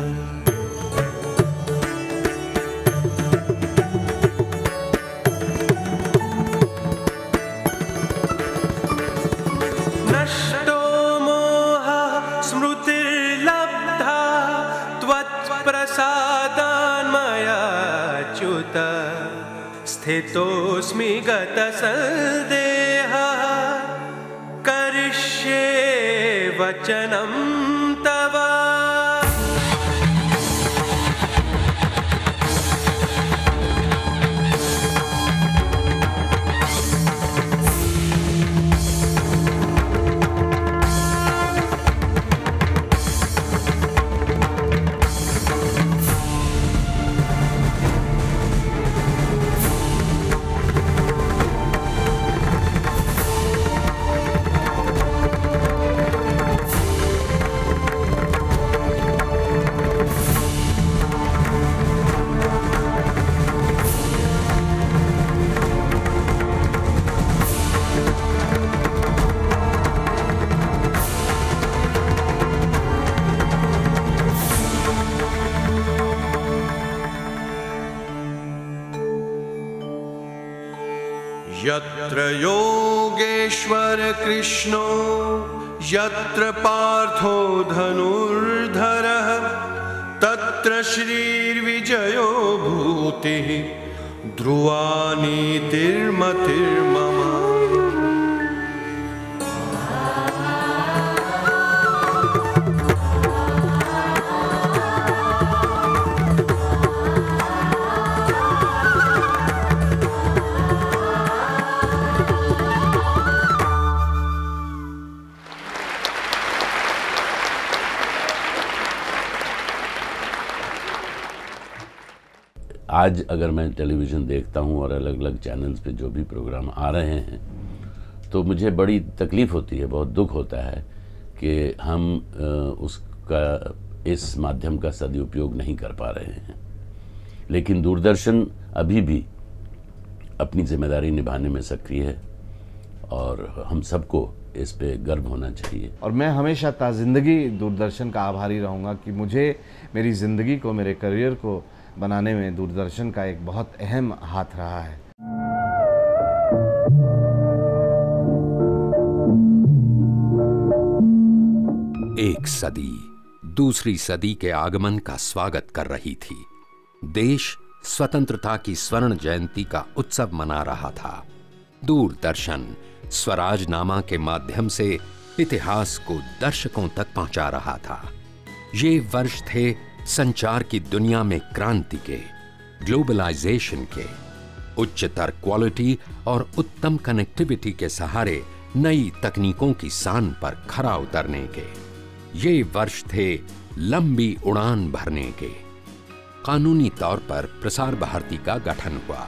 नष्टो मोहः स्मृतिर्लब्धा त्वत्प्रसादान् मया च्युत स्थितोऽस्मि गतसन्देहः करिष्ये वचनं तव। यत्र योगेश्वर कृष्णो यत्र पार्थो धनुर्धरः तत्र श्रीर्विजयो भूतिः ध्रुवा नीतिर्मतिर्मम। आज अगर मैं टेलीविज़न देखता हूँ और अलग अलग चैनल्स पे जो भी प्रोग्राम आ रहे हैं तो मुझे बड़ी तकलीफ़ होती है, बहुत दुख होता है कि हम उसका इस माध्यम का सदुपयोग नहीं कर पा रहे हैं। लेकिन दूरदर्शन अभी भी अपनी जिम्मेदारी निभाने में सक्रिय है और हम सबको इस पे गर्व होना चाहिए। और मैं हमेशा ताज़िंदगी दूरदर्शन का आभारी रहूँगा कि मुझे मेरी ज़िंदगी को, मेरे करियर को बनाने में दूरदर्शन का एक बहुत अहम हाथ रहा है। एक सदी दूसरी सदी के आगमन का स्वागत कर रही थी। देश स्वतंत्रता की स्वर्ण जयंती का उत्सव मना रहा था। दूरदर्शन स्वराजनामा के माध्यम से इतिहास को दर्शकों तक पहुंचा रहा था। ये वर्ष थे संचार की दुनिया में क्रांति के, ग्लोबलाइजेशन के, उच्चतर क्वालिटी और उत्तम कनेक्टिविटी के सहारे नई तकनीकों की सान पर खरा उतरने के। ये वर्ष थे लंबी उड़ान भरने के। कानूनी तौर पर प्रसार भारती का गठन हुआ।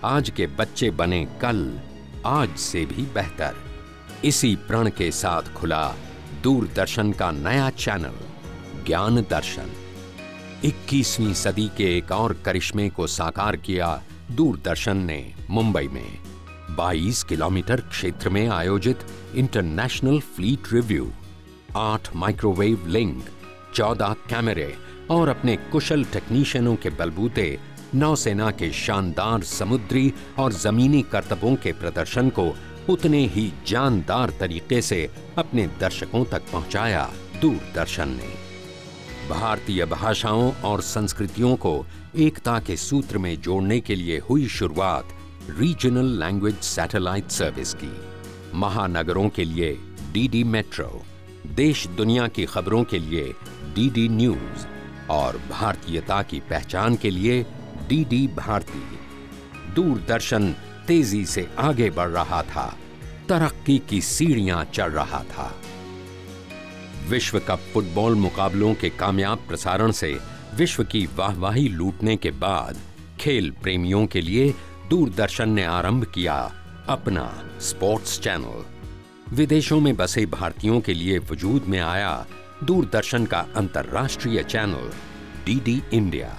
आज के बच्चे बने कल आज से भी बेहतर। इसी प्रण के साथ खुला दूरदर्शन का नया चैनल ज्ञान दर्शन। 21वीं सदी के एक और करिश्मे को साकार किया दूरदर्शन ने मुंबई में 22 किलोमीटर क्षेत्र में आयोजित international fleet review, 8 microwave link, 14 कैमरे और अपने कुशल टेक्नीशियनों के बलबूते नौसेना के शानदार समुद्री और जमीनी करतबों के प्रदर्शन को उतने ही जानदार तरीके से अपने दर्शकों तक पहुंचाया दूरदर्शन ने। भारतीय भाषाओं और संस्कृतियों को एकता के सूत्र में जोड़ने के लिए हुई शुरुआत रीजनल लैंग्वेज सैटेलाइट सर्विस की। महानगरों के लिए डीडी मेट्रो, देश दुनिया की खबरों के लिए डीडी न्यूज और भारतीयता की पहचान के लिए डीडी भारती। दूरदर्शन तेजी से आगे बढ़ रहा था, तरक्की की सीढ़ियां चढ़ रहा था। विश्व कप फुटबॉल मुकाबलों के कामयाब प्रसारण से विश्व की वाहवाही लूटने के बाद खेल प्रेमियों के लिए दूरदर्शन ने आरंभ किया अपना स्पोर्ट्स चैनल। विदेशों में बसे भारतीयों के लिए वजूद में आया दूरदर्शन का अंतर्राष्ट्रीय channel DD India.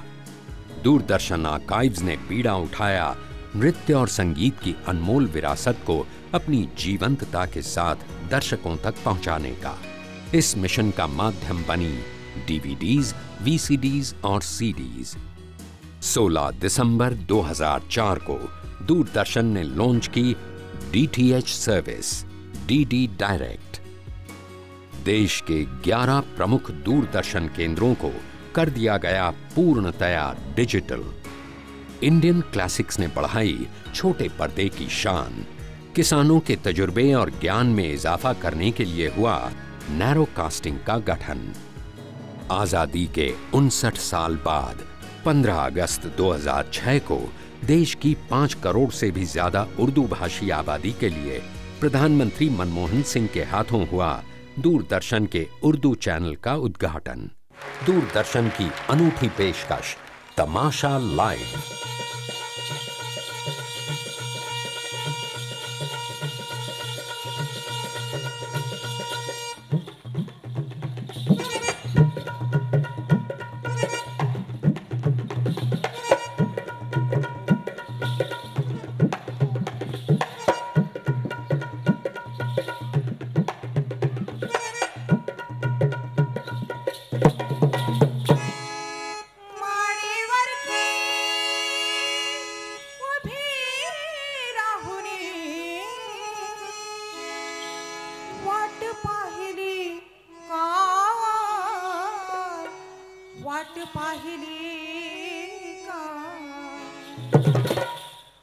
Doordarshan archives ने बीड़ा उठाया नृत्य और संगीत की अनमोल विरासत को अपनी जीवंतता के साथ दर्शकों तक पहुंचाने का। इस मिशन का माध्यम बनी डीवीडीज, वीसीडीज और सीडीज। 16 दिसंबर 2004 को दूरदर्शन ने लॉन्च की डीटीएच सर्विस डीडी डायरेक्ट। देश के 11 प्रमुख दूरदर्शन केंद्रों को कर दिया गया पूर्णतया डिजिटल। इंडियन क्लासिक्स ने बढ़ाई छोटे पर्दे की शान। किसानों के तजुर्बे और ज्ञान में इजाफा करने के लिए हुआ नैरो कास्टिंग का गठन। आजादी के 59 साल बाद 15 अगस्त 2006 को देश की 5 करोड़ से भी ज्यादा उर्दू भाषी आबादी के लिए प्रधानमंत्री मनमोहन सिंह के हाथों हुआ दूरदर्शन के उर्दू चैनल का उद्घाटन। दूरदर्शन की अनूठी पेशकश तमाशा लाइव।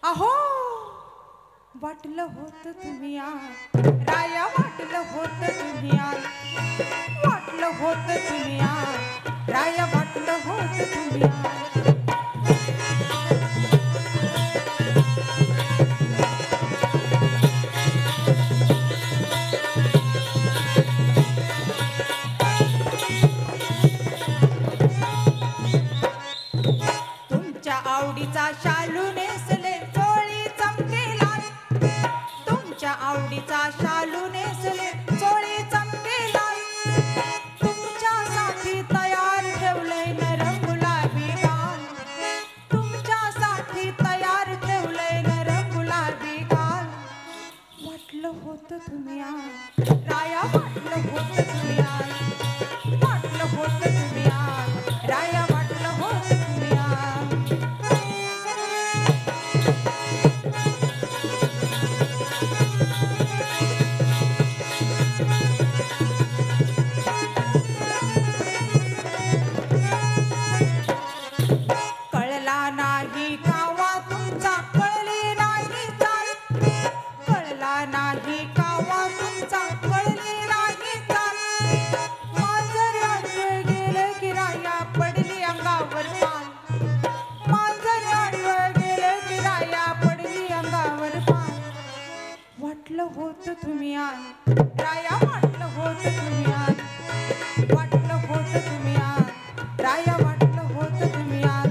अहो वाटलं होतं तुम्ही आज, राया वाटलं होतं तुम्ही आज, वाटलं होतं तुम्ही आज, राया वाटलं होतं तुम्ही आज। तुमच्या आवडीचा शालू नेसले चोळी चमके लाल, तुमच्या आवडीचा शालू नेसले चोळी चमके लाल, तुमच्यासाठी वाटलं होतं तुम्ही आज राया वाटलं होतं तुम्ही आज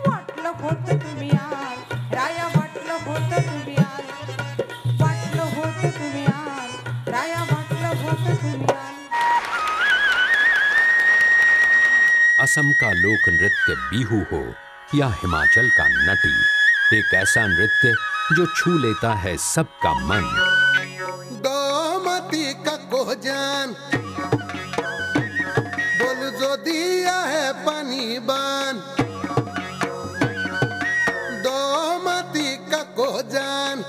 वाटलं होतं तुम्ही आज राया वाटलं होतं तुम्ही आज वाटलं होतं तुम्ही आज राया वाटलं होतं तुम्ही आज असम का लोक नृत्य बिहू हो या हिमाचल का नटी, एक ऐसा नृत्य जो छू लेता है सबका मन। गोमती का कोहजान बोल जो दिया है पानी बान, गोमती का कोहजान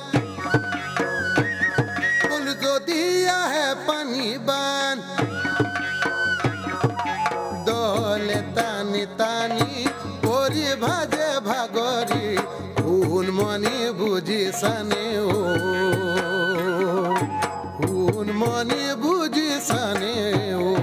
बोल जो दिया है पानी बान, डोले तानी तानी गोरी भाजे भागोरी खून मनी बुझी सने ओ खून मनी बुझी सने ओ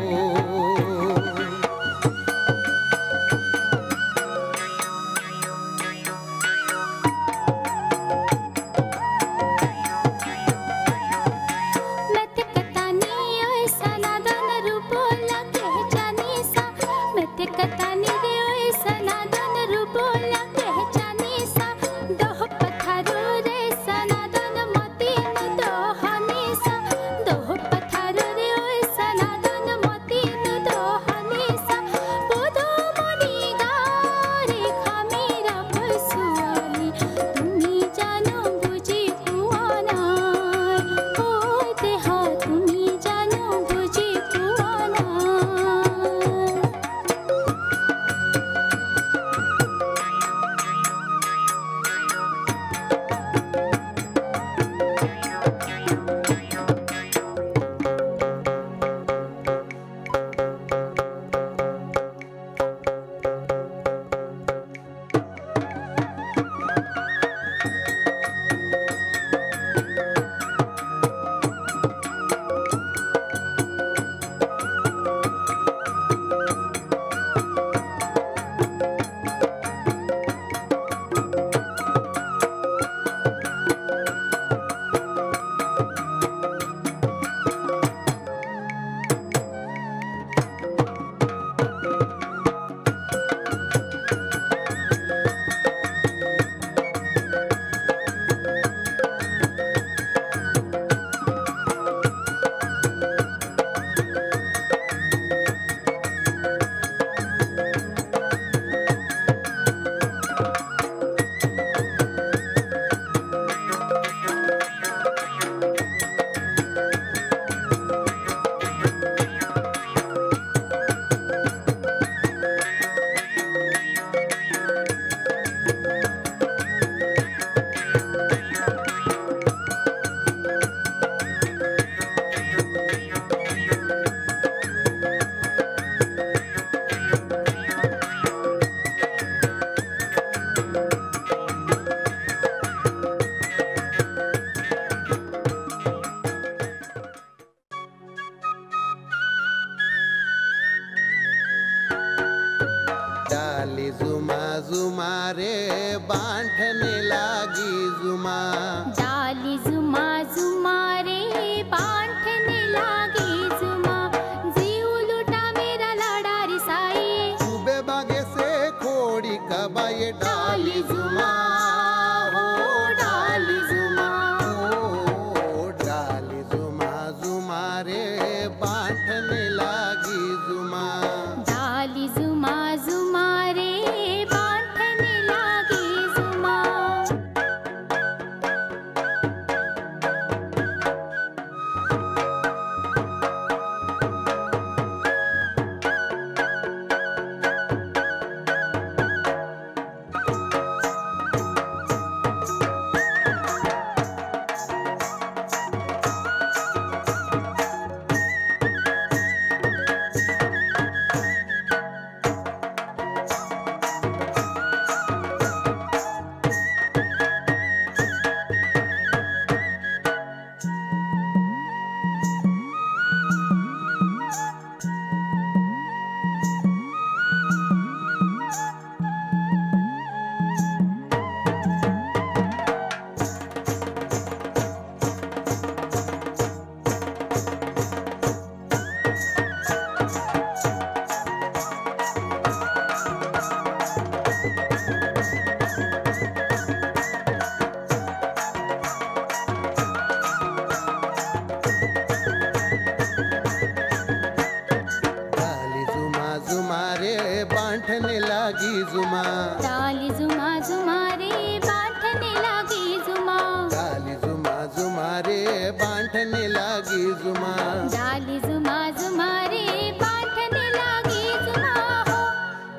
लागी जुमा, डाली जुमा जुमा रे बांटने लागी जुमा, डाली जुमा जुमा रे बांटने लागी जुमा, डाली जुमा जुमा रे बांटने लागी जुमा हो,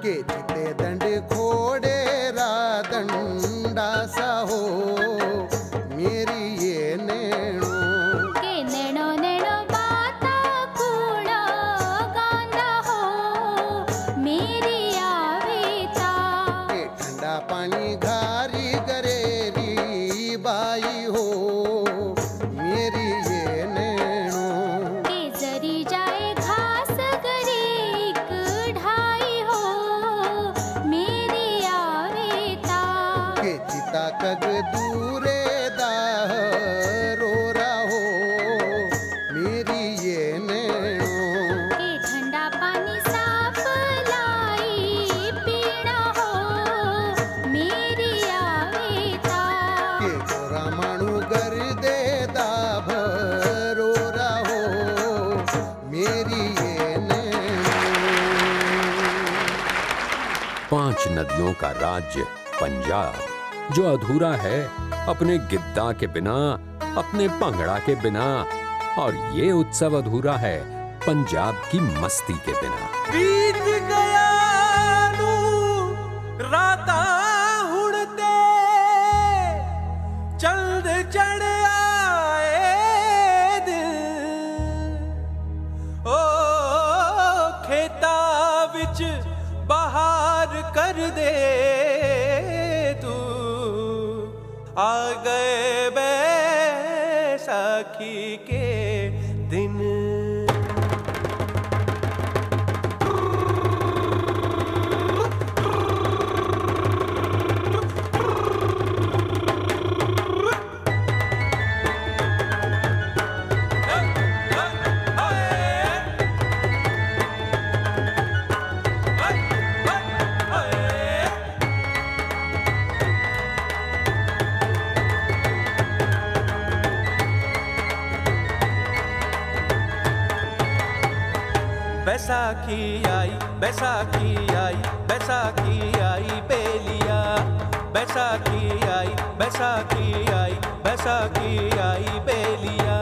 के चिते दंड खोड़े रा दंडा सा हो मेरी ये नैणो, के नैणो नैणो बाता कूड़ा गांदा हो मेरी आवेता, के ठंडा पानी घारी गरेरी बाई हो मेरी ये नैणो, के जरी जाए घास गरी ढाई हो मेरी आवेता, के चिता कग दूरे दाह रो रहो मेरी ये नैणो, के ठंडा पानी साफ लाई पीना हो मेरी आवेता, के गोरा माणू गर दे दाभ रो रहो मेरी ये नैणो। 5 नदियों का राज्य पंजाब, जो अधूरा है अपने गिद्दा के बिना, अपने भंगड़ा के बिना, और ये उत्सव अधूरा है पंजाब की मस्ती के बिना। बीत गया नू राता हुण ते चंद चढ़ आए दिन, ओ खेता विच बहार कर दे तू, आ गए बैसाखी के दिन। बैसाखी आई, बैसाखी आई, बैसाखी आई बेलिया, बैसाखी आई, बैसाखी आई, बैसाखी आई बेलिया,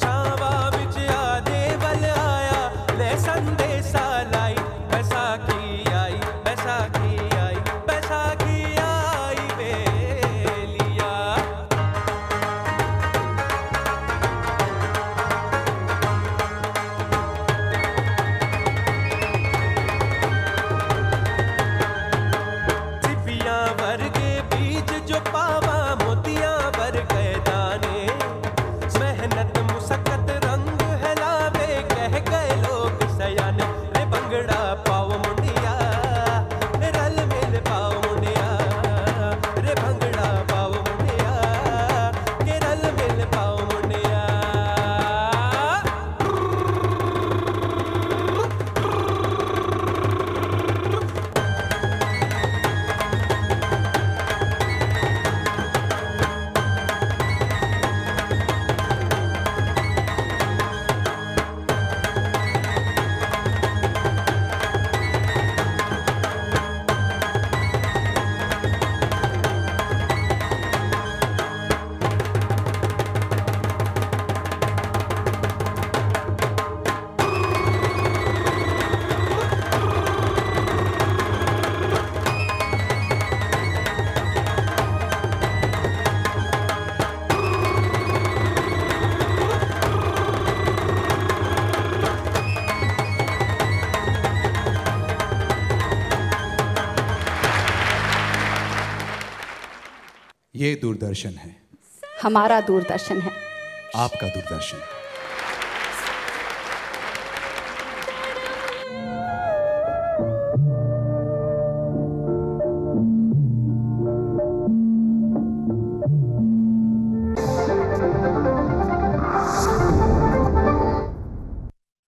छावा विच आदे वल आया ले संदेशा लाई, बैसाखी आई, बैसाखी आई, बैसाखी आई बेलिया। वर्गे बीज जो पावा मोतियां भर गए दाने, मेहनत मुसक्कत रंग है लावे कह गए लोग सयाने, रे भंगड़ा पाओ मुंडिया, रे रल मिल पाओ मुंडिया, रे भंगड़ा पाओ मुंडिया, के रल मिल पाओ मुंडिया। ये दूरदर्शन है, हमारा दूरदर्शन है, आपका दूरदर्शन।